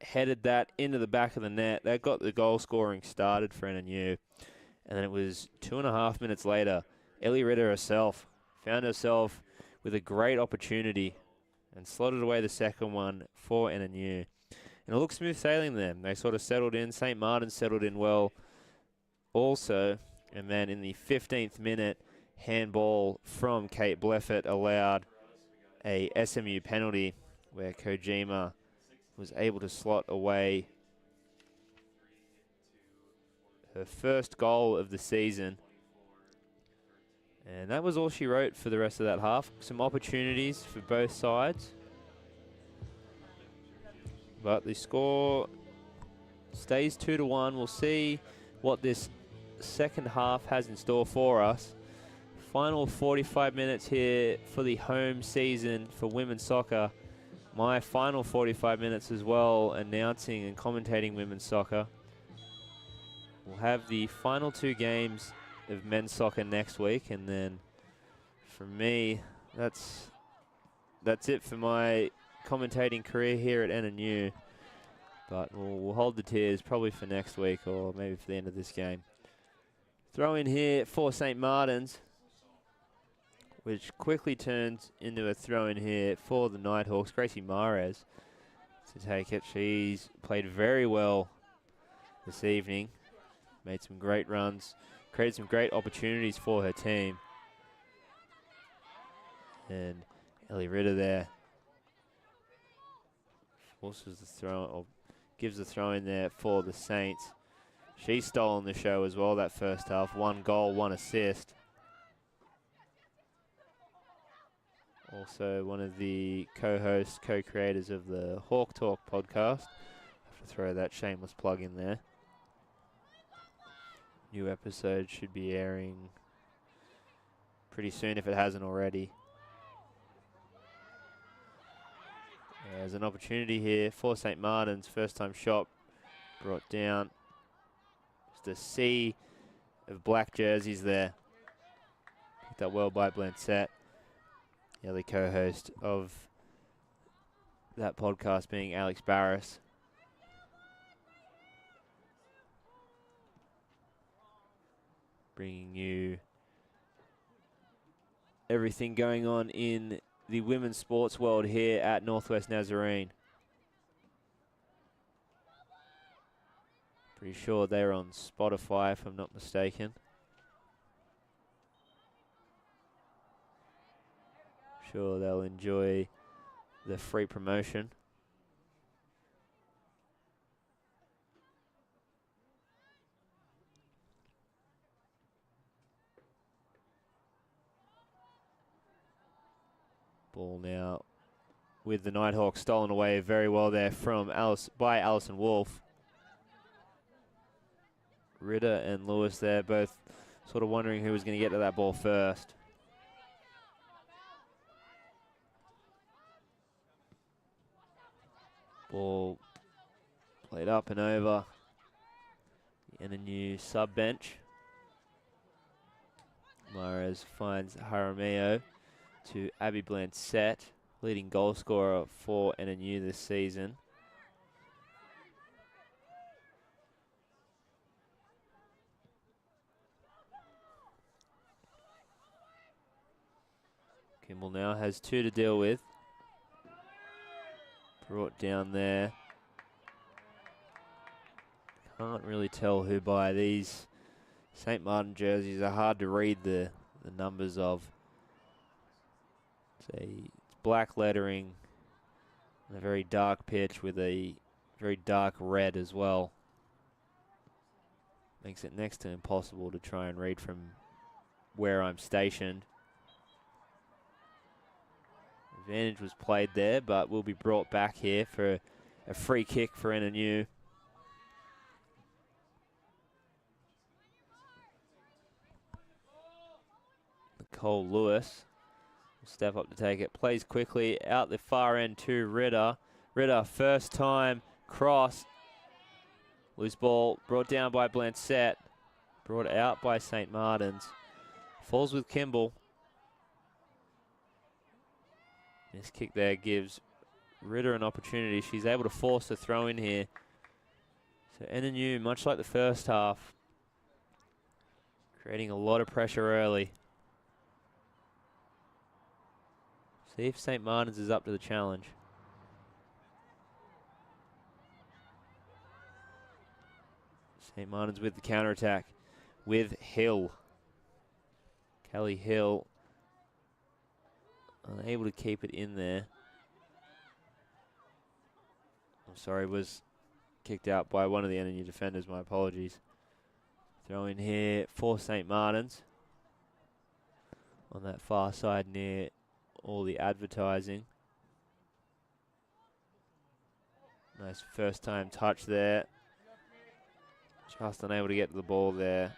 Headed that into the back of the net. That got the goal scoring started for NNU. And then it was 2.5 minutes later, Ellie Ritter herself found herself with a great opportunity and slotted away the second one for NNU. And it looked smooth sailing them. They sort of settled in. St. Martin's settled in well also. And then in the 15th minute, handball from Kate Bleffett allowed a SMU penalty where Kojima was able to slot away her first goal of the season. And that was all she wrote for the rest of that half. Some opportunities for both sides. But the score stays 2-1. We'll see what this second half has in store for us. Final 45 minutes here for the home season for women's soccer. My final 45 minutes as well, announcing and commentating women's soccer. We'll have the final 2 games of men's soccer next week, and then for me, that's it for my commentating career here at NNU. But we'll hold the tears probably for next week or maybe for the end of this game. Throw in here for St. Martin's, which quickly turns into a throw-in here for the Nighthawks. Gracie Mares to take it. She's played very well this evening. Made some great runs. Created some great opportunities for her team. And Ellie Ritter there forces the throw, or gives the throw in there for the Saints. She's stolen the show as well that first half. 1 goal, 1 assist. Also one of the co-hosts, co-creators of the Hawk Talk podcast. Have to throw that shameless plug in there. New episode should be airing pretty soon if it hasn't already. There's an opportunity here for St. Martin's. First time shot brought down. Just a sea of black jerseys there. Picked up well by Blancette. The other co-host of that podcast being Alex Barris. Bringing you everything going on in the women's sports world here at Northwest Nazarene. Pretty sure they're on Spotify if I'm not mistaken. Sure they'll enjoy the free promotion. Ball now with the Nighthawks stolen away very well there from by Alison Wolf. Ritter and Lewis there both sort of wondering who was going to get to that ball first. Ball played up and over. The NNU sub bench. Mares finds Jaramillo to Abby Blancette, leading goal scorer for NNU this season. Kimball now has 2 to deal with. Brought down there. Can't really tell who by. These St. Martin jerseys are hard to read the numbers of. It's black lettering and a very dark pitch with a very dark red as well. Makes it next to impossible to try and read from where I'm stationed. Advantage was played there, but will be brought back here for a free kick for NNU. Nicole Lewis will step up to take it. Plays quickly out the far end to Ritter. Ritter, first time cross. Loose ball brought down by Blancett. Brought out by St. Martin's. Falls with Kimball. This kick there gives Ritter an opportunity. She's able to force a throw in here. So NNU, much like the first half, creating a lot of pressure early. See if St. Martin's is up to the challenge. St. Martin's with the counterattack with Hill. Kelly Hill unable to keep it in there. I'm sorry, was kicked out by one of the NNU defenders, my apologies. Throw in here for St. Martin's. On that far side near all the advertising. Nice first time touch there. Just unable to get to the ball there.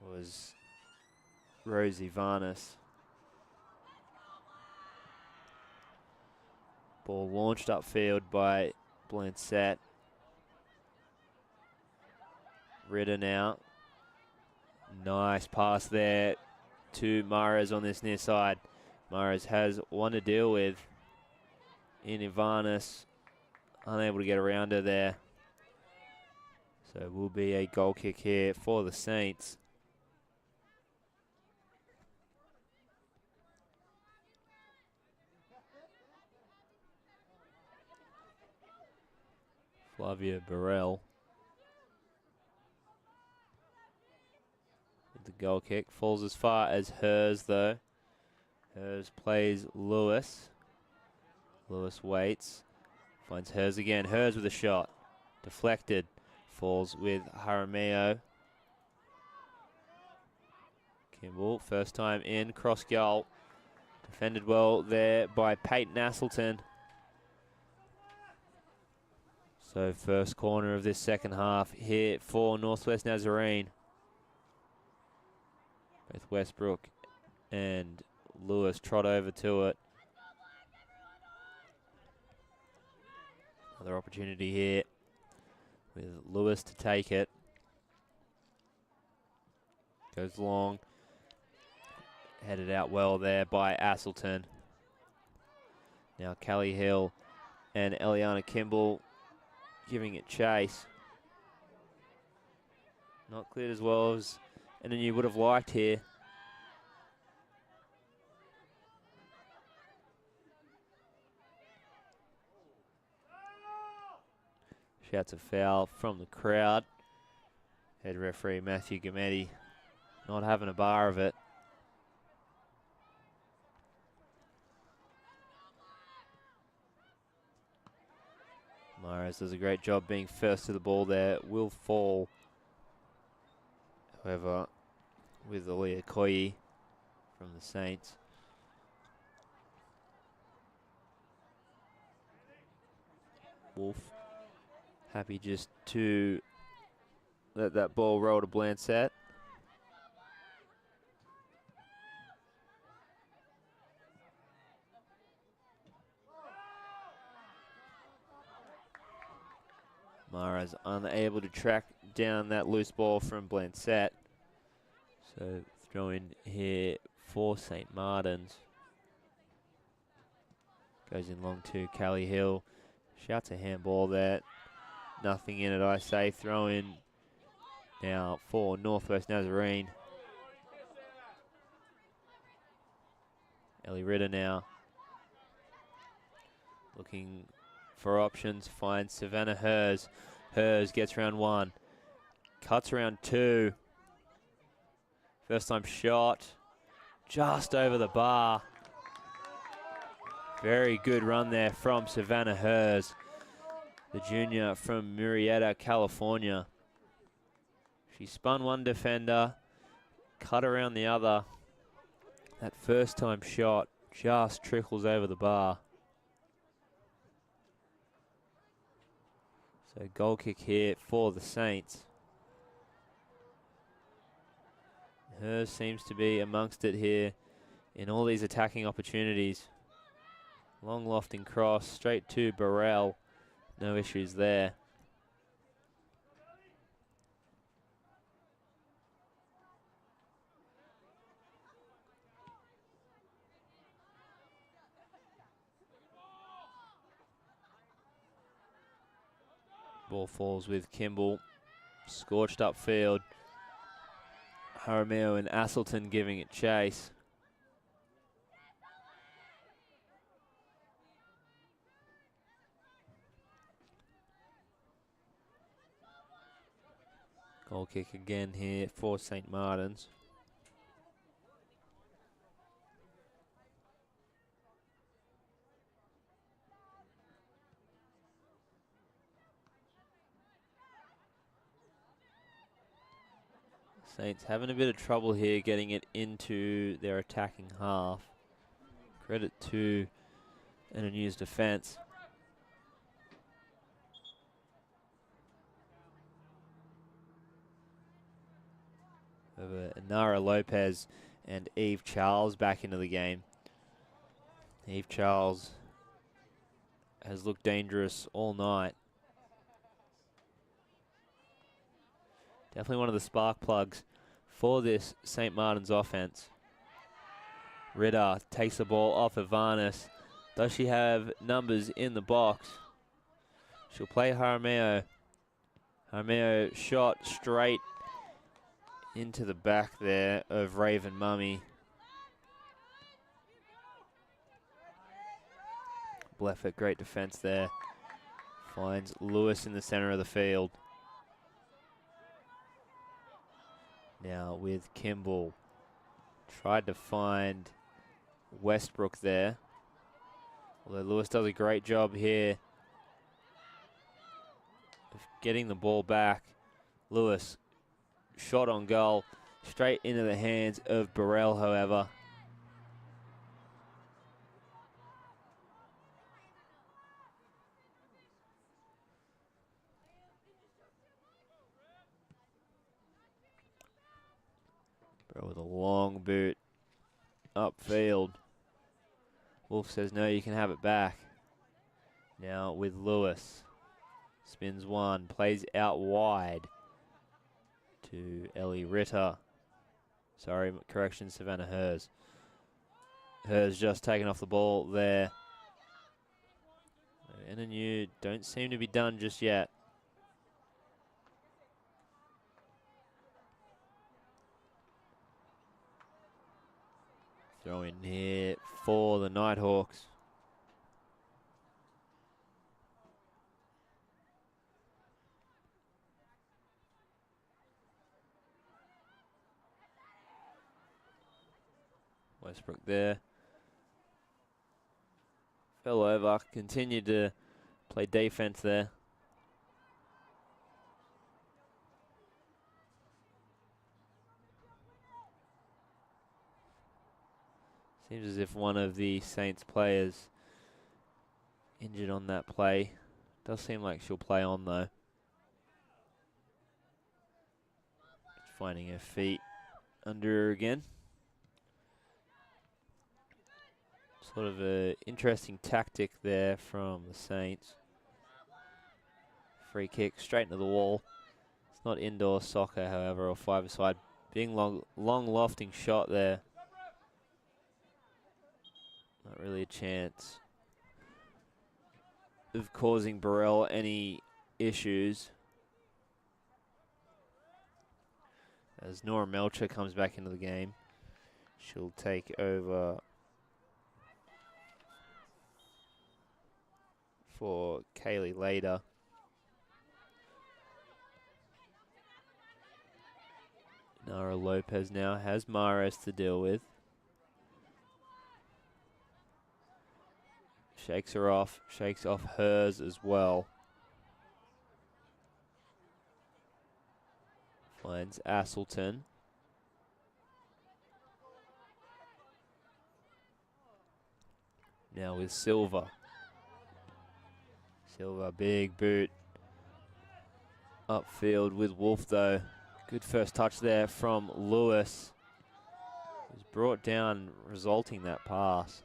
Was Rosie Varnas. Ball launched upfield by Blancett. Ritter now. Nice pass there to Mares on this near side. Mares has one to deal with in Ivanis. Unable to get around her there. So it will be a goal kick here for the Saints. Flavia Burrell with the goal kick. Falls as far as Hers though. Hers plays Lewis. Lewis waits. Finds Hers again. Hers with a shot. Deflected. Falls with Jaramillo. Kimball, first time in. Cross goal. Defended well there by Peyton Asselton. So first corner of this second half here for Northwest Nazarene. Both Westbrook and Lewis trot over to it. Another opportunity here with Lewis to take it. Goes long. Headed out well there by Asselton. Now Kelly Hill and Eliana Kimball giving it chase. Not cleared as well as NNU would have liked here. Shouts a foul from the crowd. Head referee Matthew Gametti not having a bar of it. Mares does a great job being first to the ball there. Will fall. However, with Aaliyah Koyi from the Saints. Wolf happy just to let that ball roll to Blancett. Mara's unable to track down that loose ball from Blancett. So throw in here for St. Martin's. Goes in long to Callie Hill. Shouts a handball there. Nothing in it, I say. Throw in now for Northwest Nazarene. Ellie Ritter now. Looking for options, finds Savannah Hers. Hers gets round one. Cuts around two. First time shot. Just over the bar. Very good run there from Savannah Hers, the junior from Murrieta, California. She spun one defender, cut around the other. That first time shot just trickles over the bar. So goal kick here for the Saints. Hers seems to be amongst it here in all these attacking opportunities. Long lofting cross straight to Burrell. No issues there. Ball falls with Kimball. Scorched upfield. Jaramillo and Asselton giving it chase. Goal kick again here for St. Martin's. Saints having a bit of trouble here getting it into their attacking half. Credit to NNU's defense. Over Nara Lopez and Eve Charles back into the game. Eve Charles has looked dangerous all night. Definitely one of the spark plugs for this St. Martin's offense. Ritter takes the ball off Ivanis. Does she have numbers in the box? She'll play Jaramillo. Jaramillo shot straight into the back there of Raven Mummy. Bleffert, great defense there. Finds Lewis in the center of the field. Now with Kimball. Tried to find Westbrook there. Although Lewis does a great job here of getting the ball back. Lewis, shot on goal, straight into the hands of Burrell, however. Burrell with a long boot upfield. Wolf says, no, you can have it back. Now with Lewis. Spins one, plays out wide to Ellie Ritter. Sorry, correction, Savannah Hers. Hers just taken off the ball there. NNU don't seem to be done just yet. Throw in here for the Nighthawks. Westbrook there. Fell over, continued to play defense there. Seems as if one of the Saints players injured on that play. Does seem like she'll play on though. Finding her feet under her again. Sort of an interesting tactic there from the Saints. Free kick straight into the wall. It's not indoor soccer, however, or five-a-side. Being long lofting shot there. Not really a chance of causing Burrell any issues. As Nora Melcher comes back into the game, she'll take over for Kaylee later. Nara Lopez now has Mares to deal with. Shakes her off, shakes off Hers as well. Finds Asselton. Now with Silva. Silva, big boot. Upfield with Wolf though. Good first touch there from Lewis. He was brought down, resulting that pass.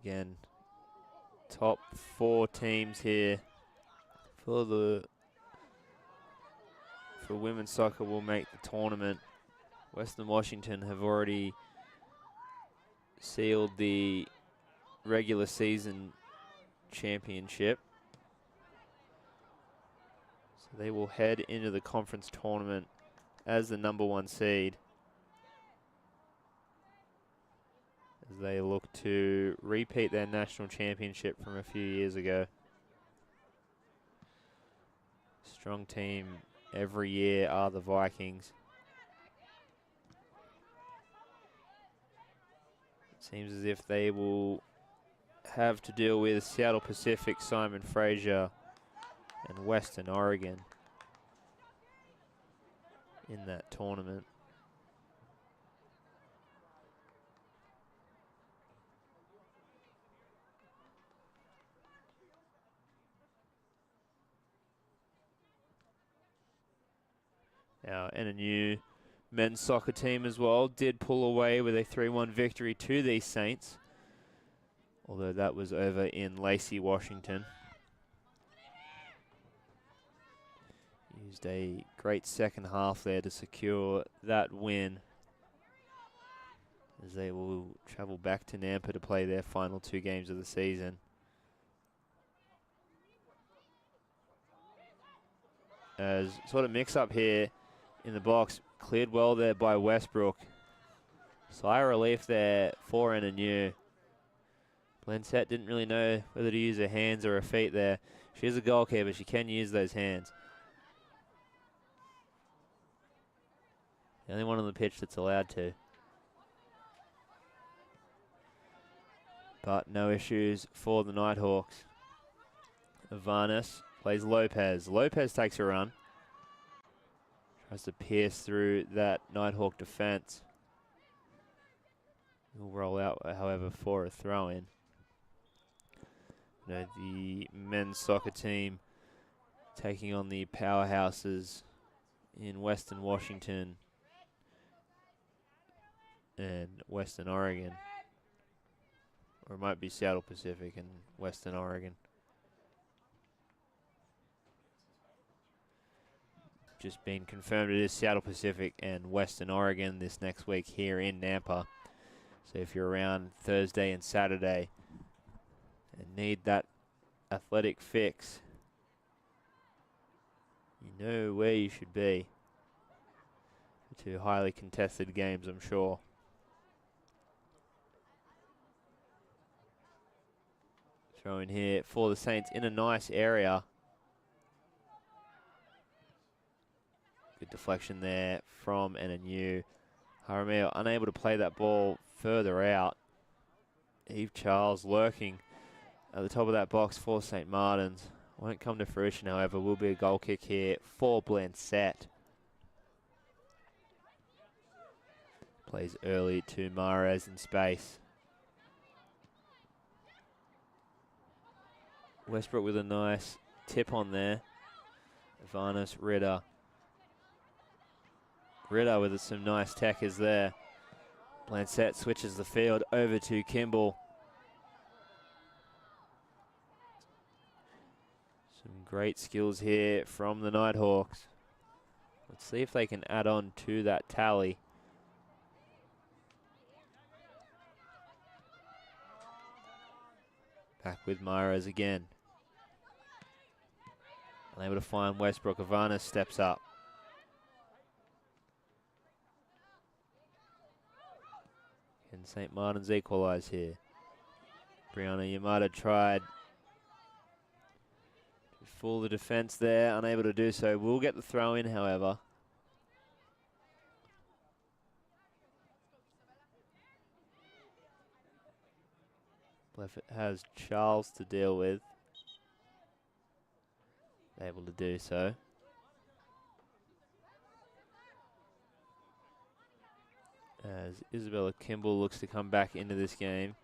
Again, top 4 teams here for women's soccer will make the tournament. Western Washington have already sealed the regular season championship. So they will head into the conference tournament as the #1 seed, as they look to repeat their national championship from a few years ago. Strong team every year are the Vikings. It seems as if they will have to deal with Seattle Pacific, Simon Fraser, and Western Oregon in that tournament. Our NNU men's soccer team as well did pull away with a 3-1 victory to these Saints, although that was over in Lacey, Washington. Used a great second half there to secure that win, as they will travel back to Nampa to play their final 2 games of the season. As sort of mix up here in the box, cleared well there by Westbrook. Sigh of relief there for NNU. Blancette didn't really know whether to use her hands or her feet there. She's a goalkeeper, she can use those hands. The only one on the pitch that's allowed to. But no issues for the Nighthawks. Avanis plays Lopez. Lopez takes a run. Tries to pierce through that Nighthawk defense. He'll roll out, however, for a throw-in. You know, the men's soccer team taking on the powerhouses in Western Washington and Western Oregon. Or it might be Seattle Pacific and Western Oregon. Just been confirmed it is Seattle Pacific and Western Oregon this next week here in Nampa. So if you're around Thursday and Saturday and need that athletic fix, you know where you should be. 2 highly contested games, I'm sure. Throw in here for the Saints in a nice area. Good deflection there from NNU. Jaramillo unable to play that ball further out. Eve Charles lurking at the top of that box for St. Martin's. Won't come to fruition, however. Will be a goal kick here for Blancette. Plays early to Mares in space. Westbrook with a nice tip on there. Ivanis Ritter. Ritter with some nice tackers there. Blancette switches the field over to Kimball. Some great skills here from the Nighthawks. Let's see if they can add on to that tally. Back with Mares again. Unable to find Westbrook. Ivanis steps up. Can St. Martin's equalise here? Brianna Yamada tried to fool the defence there, unable to do so. Will get the throw in, however. Left has Charles to deal with. Able to do so. As Isabella Kimball looks to come back into this game.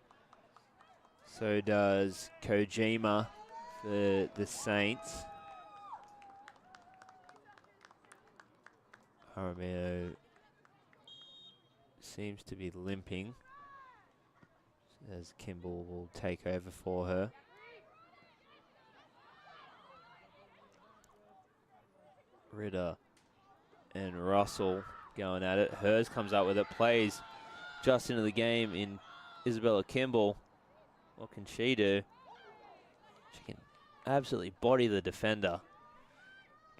So does Kojima for the Saints. Jaramillo seems to be limping as Kimball will take over for her. Ritter and Russell going at it. Hers comes up with it, plays just into the game in Isabella Kimball. What can she do? She can absolutely body the defender.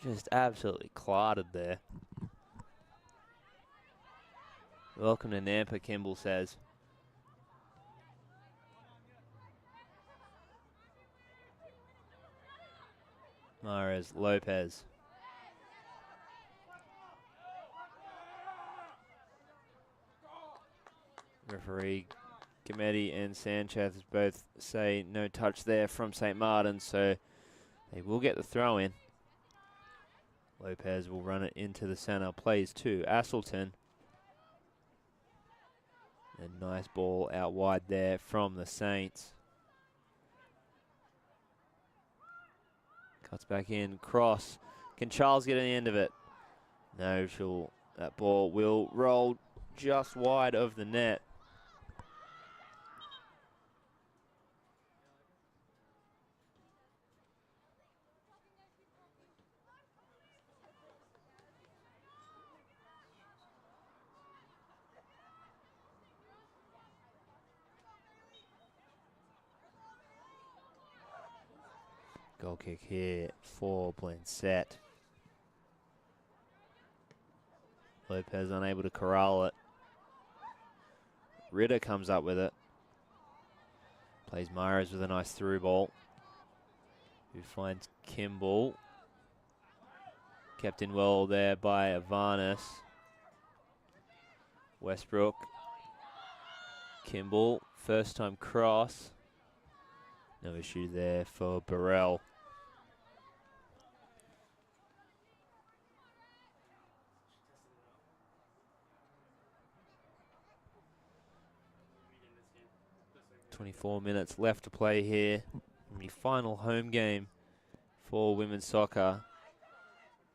Just absolutely clotted there. Welcome to Nampa, Kimball says. Mares Lopez. Referee Gametti and Sanchez both say no touch there from St. Martin, so they will get the throw in. Lopez will run it into the center, plays to Asselton. A nice ball out wide there from the Saints. Cuts back in, cross. Can Charles get on the end of it? No, that ball will roll just wide of the net. Goal kick here for Blancet. Lopez unable to corral it. Ritter comes up with it. Plays Myers with a nice through ball. Who finds Kimball. Kept in well there by Avanis. Westbrook. Kimball, first time cross. No issue there for Burrell. .24 minutes left to play here in the final home game for women's soccer,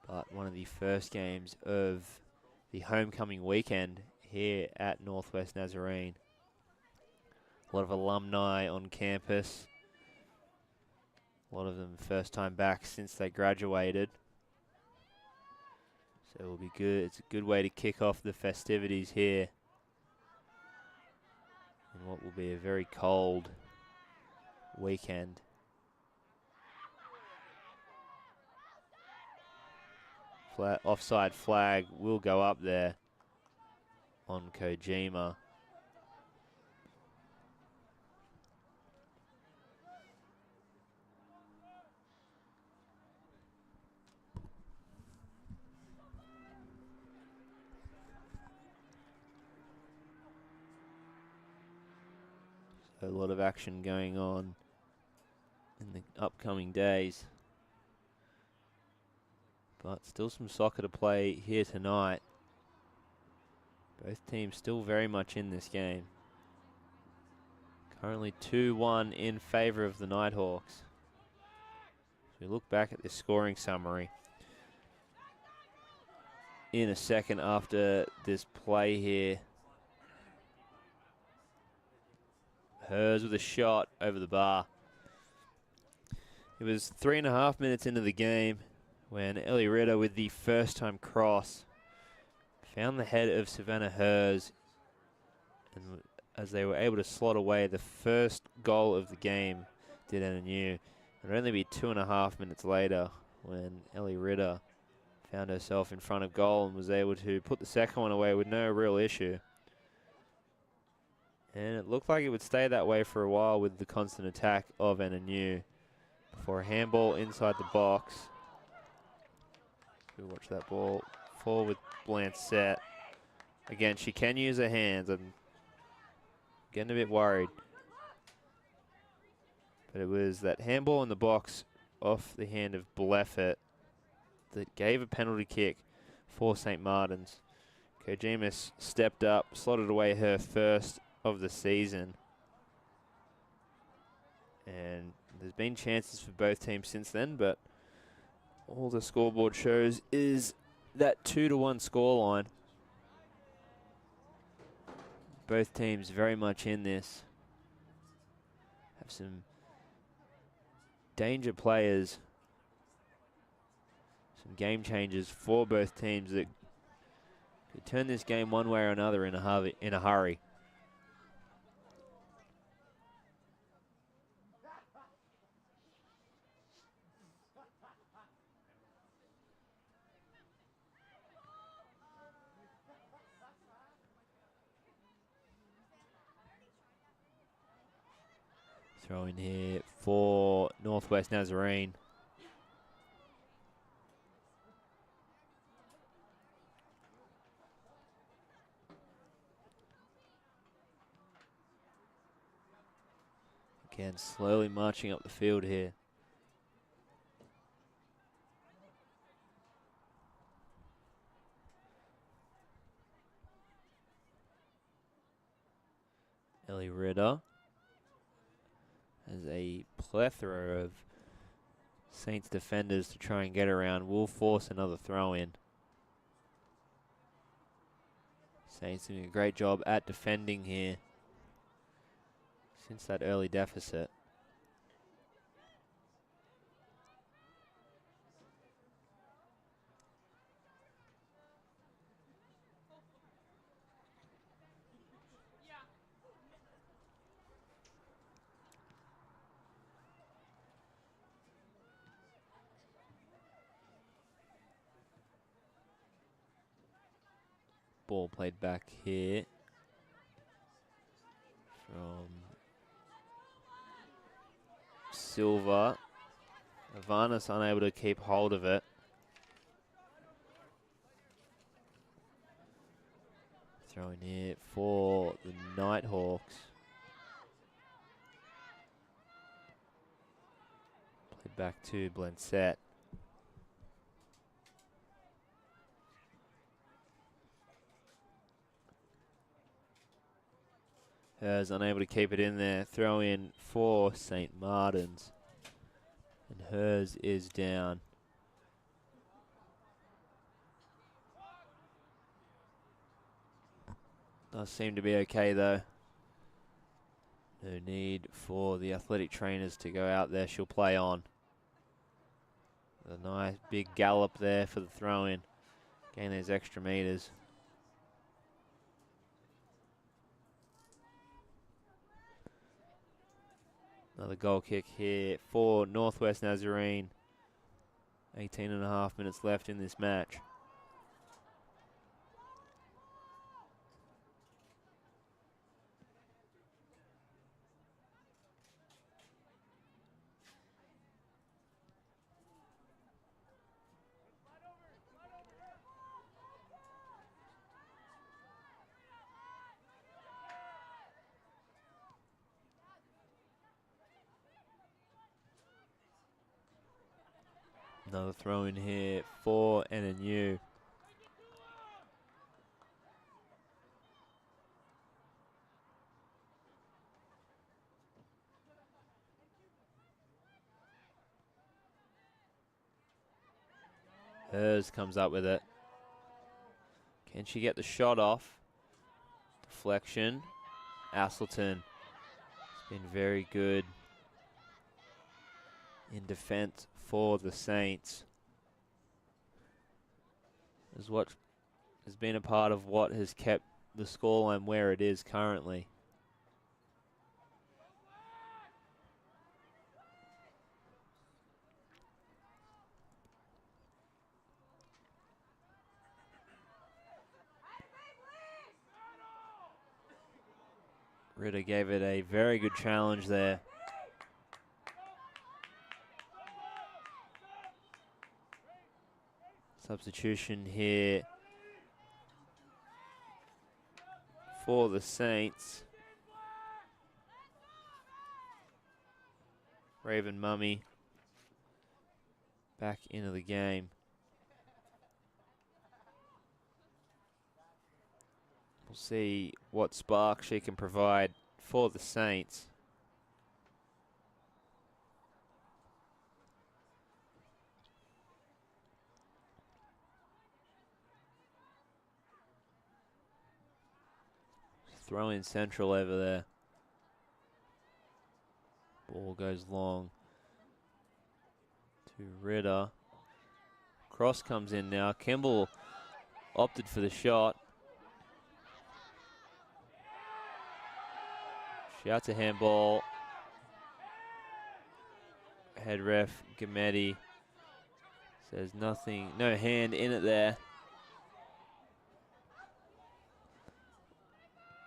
but one of the first games of the homecoming weekend here at Northwest Nazarene. A lot of alumni on campus. A lot of them first time back since they graduated. So it will be good. It's a good way to kick off the festivities here in what will be a very cold weekend. Offside flag will go up there on Kojima. A lot of action going on in the upcoming days. But still some soccer to play here tonight. Both teams still very much in this game. Currently 2-1 in favor of the Nighthawks. As we look back at this scoring summary in a second after this play here. Hers with a shot over the bar. It was 3.5 minutes into the game when Ellie Ritter with the first time cross found the head of Savannah Hers, and as they were able to slot away the first goal of the game, did NNU. It would only be 2.5 minutes later when Ellie Ritter found herself in front of goal and was able to put the second one away with no real issue. And it looked like it would stay that way for a while with the constant attack of NNU before a handball inside the box. We'll watch that ball forward with Blancet. Again, she can use her hands. I'm getting a bit worried. But it was that handball in the box off the hand of Bleffett that gave a penalty kick for St. Martin's. Kojimis stepped up, slotted away her first of the season. And there's been chances for both teams since then, but all the scoreboard shows is that 2-1 scoreline. Both teams very much in this. Have some danger players, some game changers for both teams that could turn this game one way or another in a hurry. Throw in here for Northwest Nazarene. Again, slowly marching up the field here. Ellie Ritter has a plethora of Saints defenders to try and get around. Will force another throw in. Saints doing a great job at defending here since that early deficit. Ball played back here from Silva. Avanis unable to keep hold of it. Throwing here for the Nighthawks. Played back to Blenset. Hers unable to keep it in there. Throw in for St. Martin's. And hers is down. Does seem to be okay though. No need for the athletic trainers to go out there. She'll play on. A nice big gallop there for the throw in. Gain those extra meters. Another goal kick here for Northwest Nazarene. 18.5 minutes left in this match. Another throw in here for NNU. Hers comes up with it. Can she get the shot off? Deflection. Asselton has been very good in defense for the Saints. Is what has been a part of what has kept the scoreline where it is currently. Ritter gave it a very good challenge there. Substitution here for the Saints. Raven Mummy back into the game. We'll see what spark she can provide for the Saints. Throw in central over there. Ball goes long to Ritter. Cross comes in now. Kimball opted for the shot. Shouts a handball. Head ref Gametti says nothing, no hand in it there.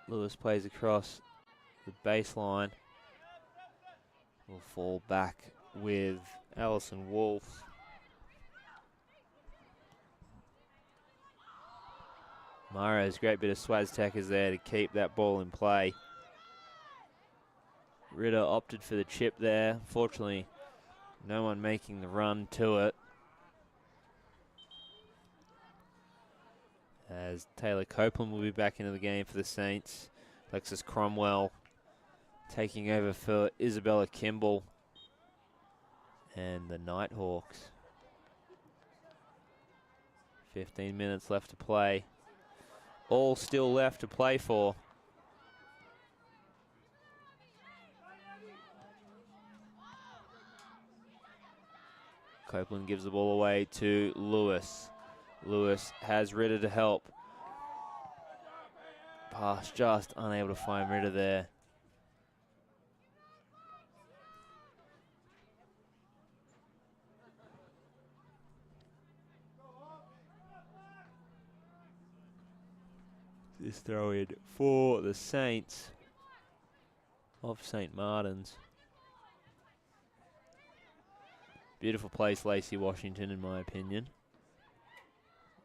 Lewis plays across the baseline. Will fall back with Allison Wolf. Mara's great bit of Swaztech is there to keep that ball in play. Ritter opted for the chip there. Fortunately, no one making the run to it. As Taylor Copeland will be back into the game for the Saints. Alexis Cromwell taking over for Isabella Kimball and the Nighthawks. 15 minutes left to play. All still left to play for. Copeland gives the ball away to Lewis. Lewis has Ritter to help. Pass just unable to find Ritter there. This throw in for the Saints of St. Martin's. Beautiful place, Lacey, Washington, in my opinion.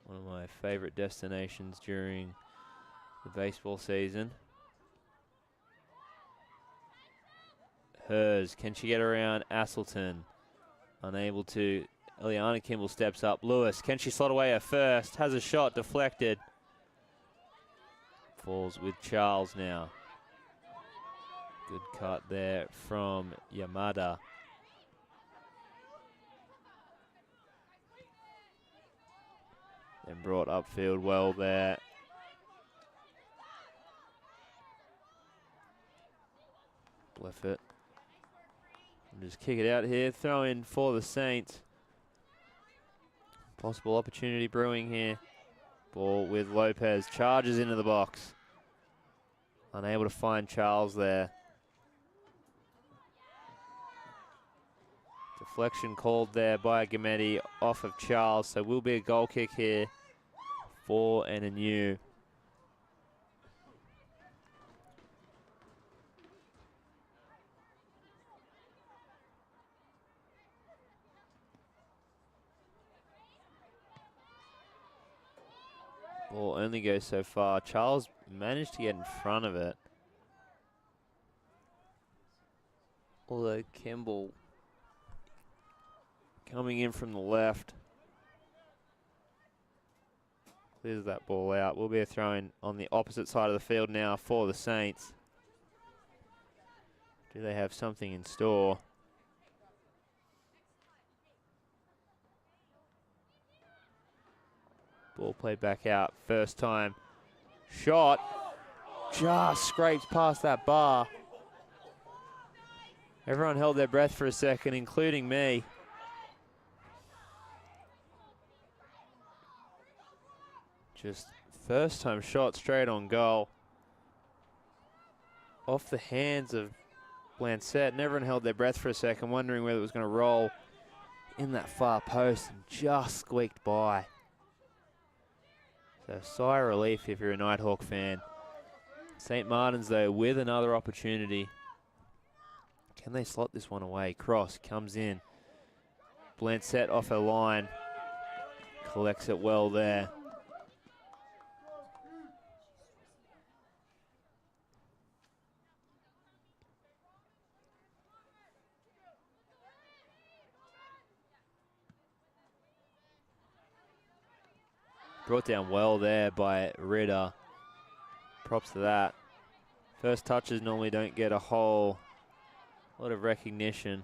One of my favorite destinations during the baseball season. Hers, can she get around Asselton? Unable to. Eliana Kimball steps up. Lewis, can she slot away her first? Has a shot deflected. Falls with Charles now. Good cut there from Yamada. And brought upfield well there. Bleffett. And just kick it out here. Throw in for the Saints. Possible opportunity brewing here. Ball with Lopez. Charges into the box. Unable to find Charles there. Deflection called there by Gametti off of Charles. So will be a goal kick here for NNU. Ball only goes so far. Charles managed to get in front of it. Although Kimball coming in from the left. Clears that ball out. Will be a throw-in on the opposite side of the field now for the Saints. Do they have something in store? Ball played back out. First time. Shot. Just scrapes past that bar. Everyone held their breath for a second, including me. Just first time shot straight on goal. Off the hands of Blancett. And everyone held their breath for a second, wondering whether it was going to roll in that far post, and just squeaked by. So sigh of relief if you're a Nighthawk fan. St. Martin's, though, with another opportunity. Can they slot this one away? Cross comes in. Blancett off her line. Collects it well there. Brought down well there by Ritter. Props to that. First touches normally don't get a whole lot of recognition.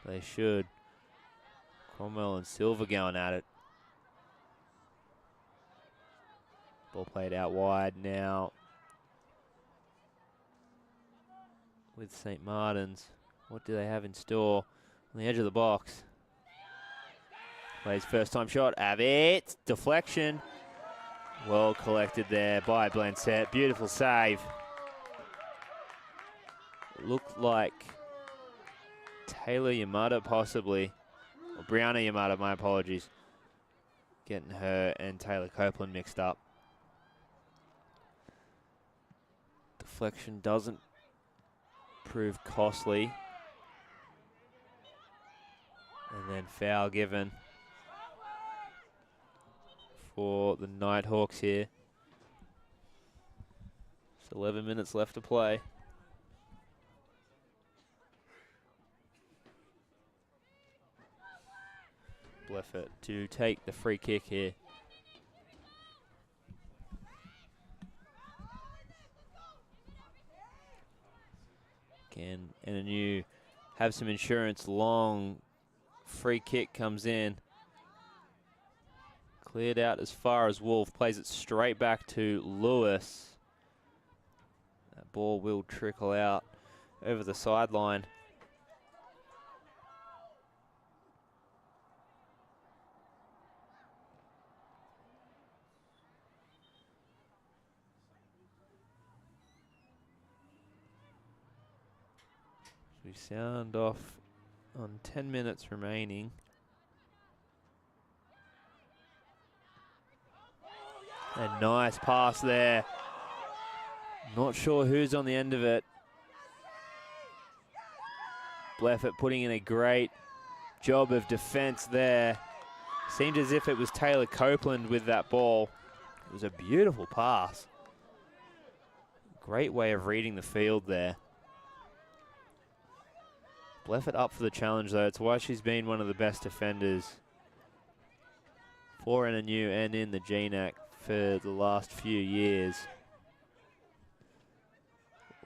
They should. Cromwell and Silva going at it. Ball played out wide now with St. Martin's. What do they have in store? On the edge of the box. Plays first time shot. Abbott. Deflection. Well collected there by Blancett. Beautiful save. Looked like Taylor Yamada possibly. Or Brianna Yamada, my apologies. Getting her and Taylor Copeland mixed up. Deflection doesn't prove costly. And then foul given for the Nighthawks here. Just 11 minutes left to play. Bleffett to take the free kick here. Can NNU have some insurance? Long free kick comes in. Cleared out as far as Wolf. Plays it straight back to Lewis. That ball will trickle out over the sideline. We sound off on 10 minutes remaining. A nice pass there. Not sure who's on the end of it. Bleffett putting in a great job of defense there. Seemed as if it was Taylor Copeland with that ball. It was a beautiful pass. Great way of reading the field there. Bleffett up for the challenge though. It's why she's been one of the best defenders for NNU and in the GNAC for the last few years.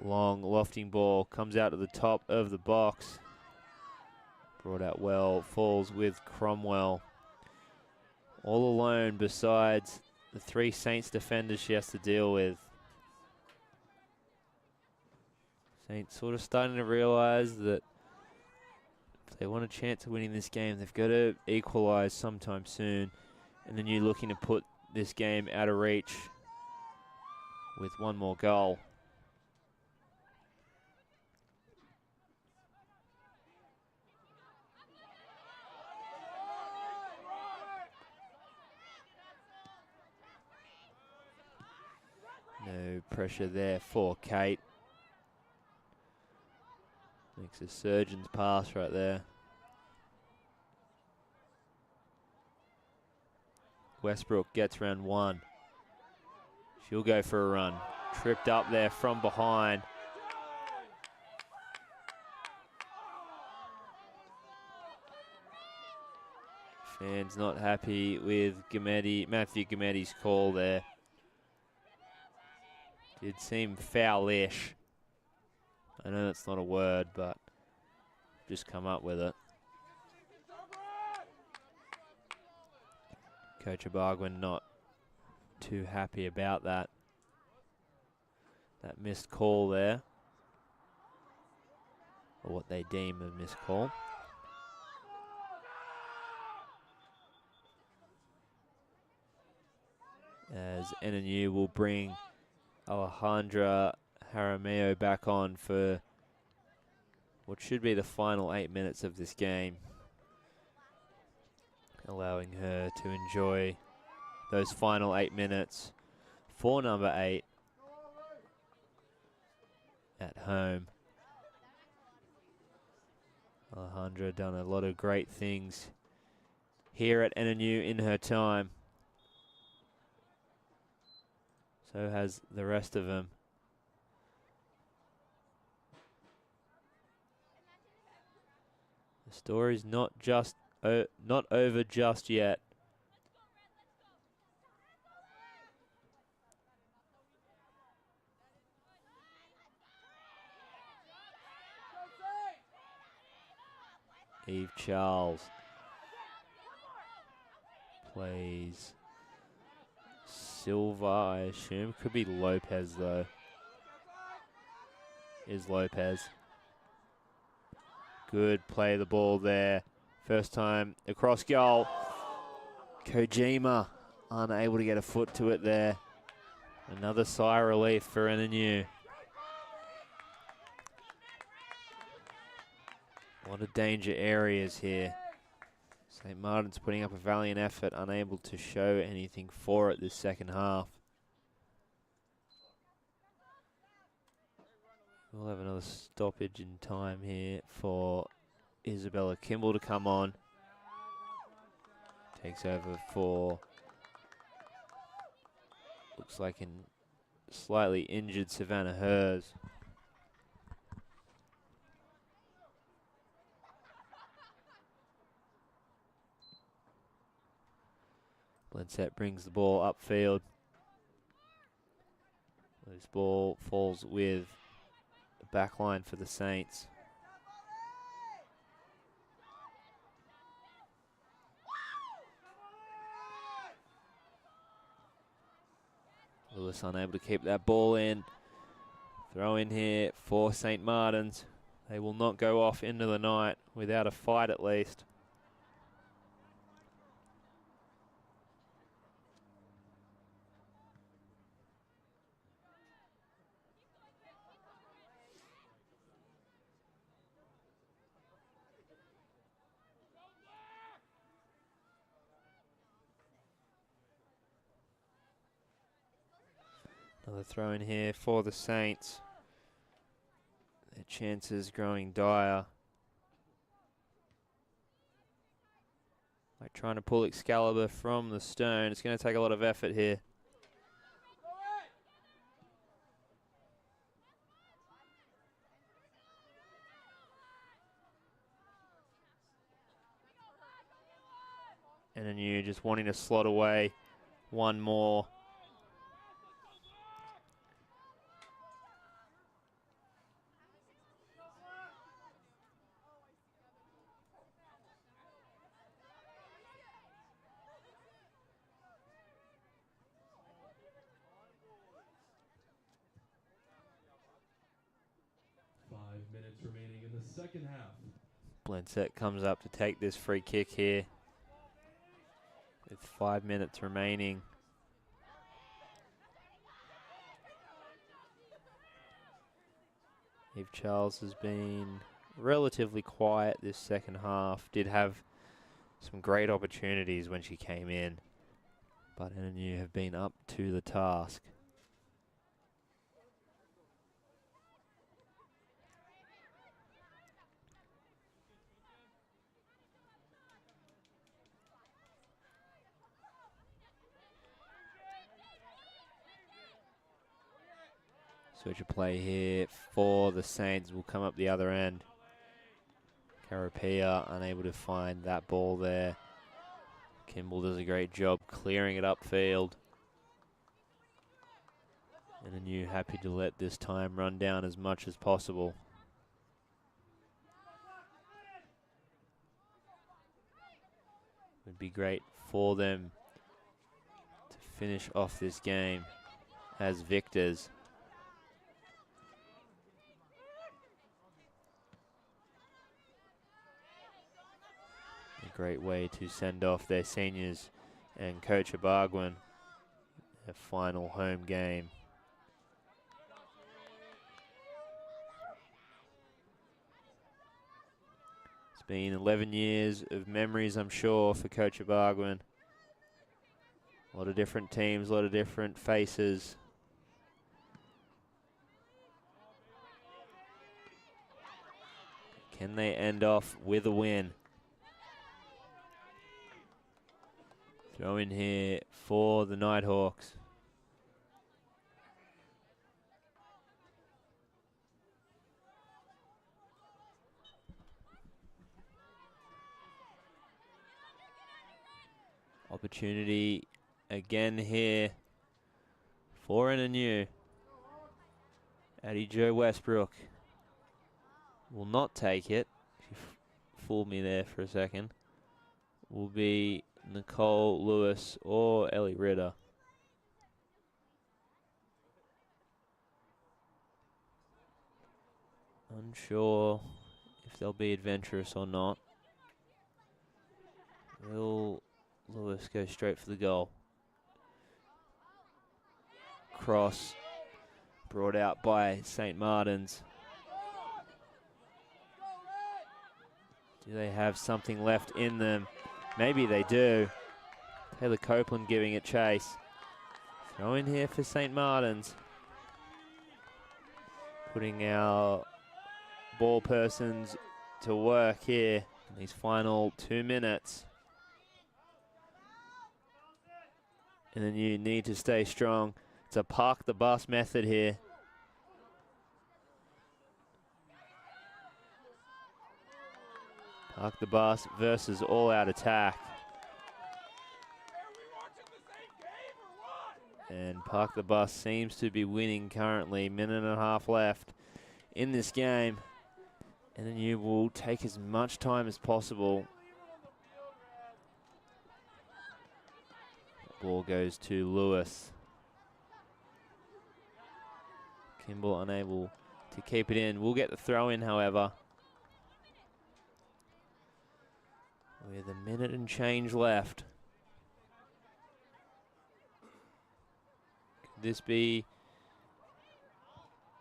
Long lofting ball comes out to the top of the box. Brought out well, falls with Cromwell. All alone besides the three Saints defenders she has to deal with. Saints sort of starting to realize that if they want a chance of winning this game, they've got to equalize sometime soon. And then you're looking to put this game out of reach with one more goal. No pressure there for Kate. Makes a surgeon's pass right there. Westbrook gets round one. She'll go for a run. Tripped up there from behind. Fans not happy with Matthew Gametti's call there. Did seem foul-ish. I know that's not a word, but just come up with it. Coach Abargwin not too happy about that. That missed call there. Or what they deem a missed call. As NNU will bring Alejandra Jaramillo back on for what should be the final 8 minutes of this game, allowing her to enjoy those final 8 minutes for number 8 at home. Alejandra done a lot of great things here at NNU in her time. So has the rest of them. The story's not over just yet. Eve Charles plays Silva, I assume. Could be Lopez, though. Is Lopez. Good play of the ball there. First time across goal. Kojima unable to get a foot to it there. Another sigh of relief for NNU. A lot of danger areas here. St. Martin's putting up a valiant effort, unable to show anything for it this second half. We'll have another stoppage in time here for Isabella Kimball to come on. Takes over for, looks like, an slightly injured Savannah Hers. Blensett brings the ball upfield. This ball falls with the back line for the Saints. Lewis unable to keep that ball in. Throw in here for St. Martin's. They will not go off into the night without a fight at least. Another throw in here for the Saints. Their chances growing dire. Like trying to pull Excalibur from the stone. It's going to take a lot of effort here. NNU just wanting to slot away one more. Minutes remaining in the second half. Blensett comes up to take this free kick here with 5 minutes remaining. Eve Charles has been relatively quiet this second half. Did have some great opportunities when she came in, but NNU have been up to the task. Switch of play here for the Saints will come up the other end. Carapia unable to find that ball there. Kimball does a great job clearing it upfield. And NNU happy to let this time run down as much as possible. Would be great for them to finish off this game as victors. Great way to send off their seniors and Coach Abarguin, their final home game. It's been 11 years of memories, I'm sure, for Coach Abarguin. A lot of different teams, a lot of different faces. Can they end off with a win? Throw in here for the Nighthawks. Opportunity again here for NNU. Addie Jo Westbrook will not take it. She fooled me there for a second, will be Nicole Lewis or Ellie Ritter. Unsure if they'll be adventurous or not. Will Lewis go straight for the goal? Cross brought out by St. Martin's. Do they have something left in them? Maybe they do. Taylor Copeland giving it chase. Throw in here for St. Martin's. Putting our ball persons to work here in these final 2 minutes. And then you need to stay strong. It's a park the bus method here. Park the bus versus all-out attack. And Park the Bus seems to be winning currently. Minute and a half left in this game. And then you will take as much time as possible. The ball goes to Lewis. Kimball unable to keep it in. We'll get the throw in, however. With a minute and change left. Could this be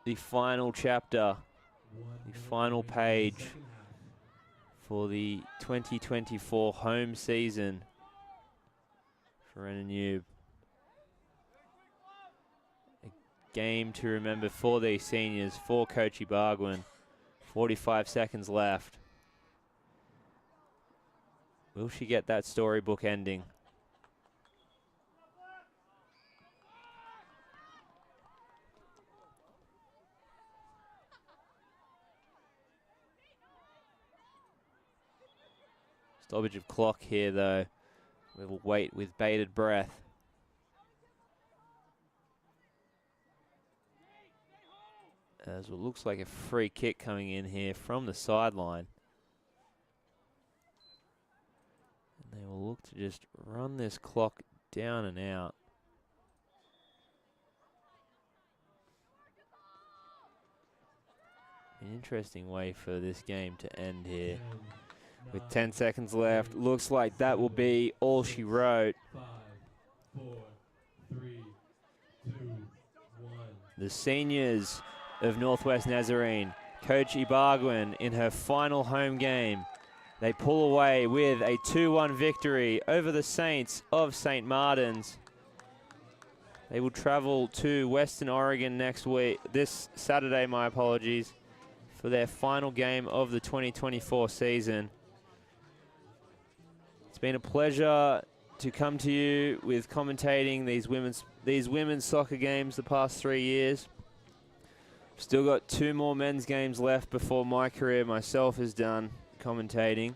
the final chapter, the final page for the 2024 home season for NNU? A game to remember for these seniors, for Coach Ibarguen. 45 seconds left. Will she get that storybook ending? Stoppage of clock here, though. We will wait with bated breath. As what looks like a free kick coming in here from the sideline. They will look to just run this clock down and out. An interesting way for this game to end here. With 10 seconds left, looks like that will be all she wrote. 5, 4, 3, 2, 1. The seniors of Northwest Nazarene, Coach Ibarguen in her final home game. They pull away with a 2-1 victory over the Saints of St. Martin's. They will travel to Western Oregon this Saturday, my apologies, for their final game of the 2024 season. It's been a pleasure to come to you with commentating these women's soccer games the past 3 years. Still got 2 more men's games left before my career myself is done commentating.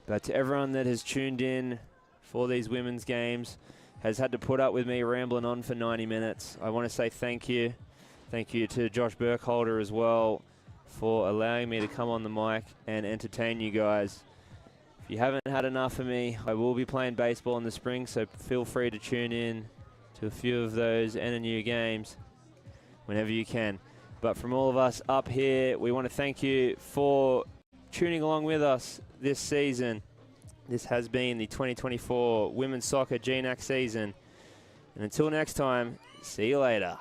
But to everyone that has tuned in for these women's games, has had to put up with me rambling on for 90 minutes, I want to say thank you. Thank you to Josh Burkholder as well for allowing me to come on the mic and entertain you guys. If you haven't had enough of me, I will be playing baseball in the spring, so feel free to tune in to a few of those NNU games whenever you can. But from all of us up here, we want to thank you for tuning along with us this season. This has been the 2024 Women's Soccer GNAC season. And until next time, see you later.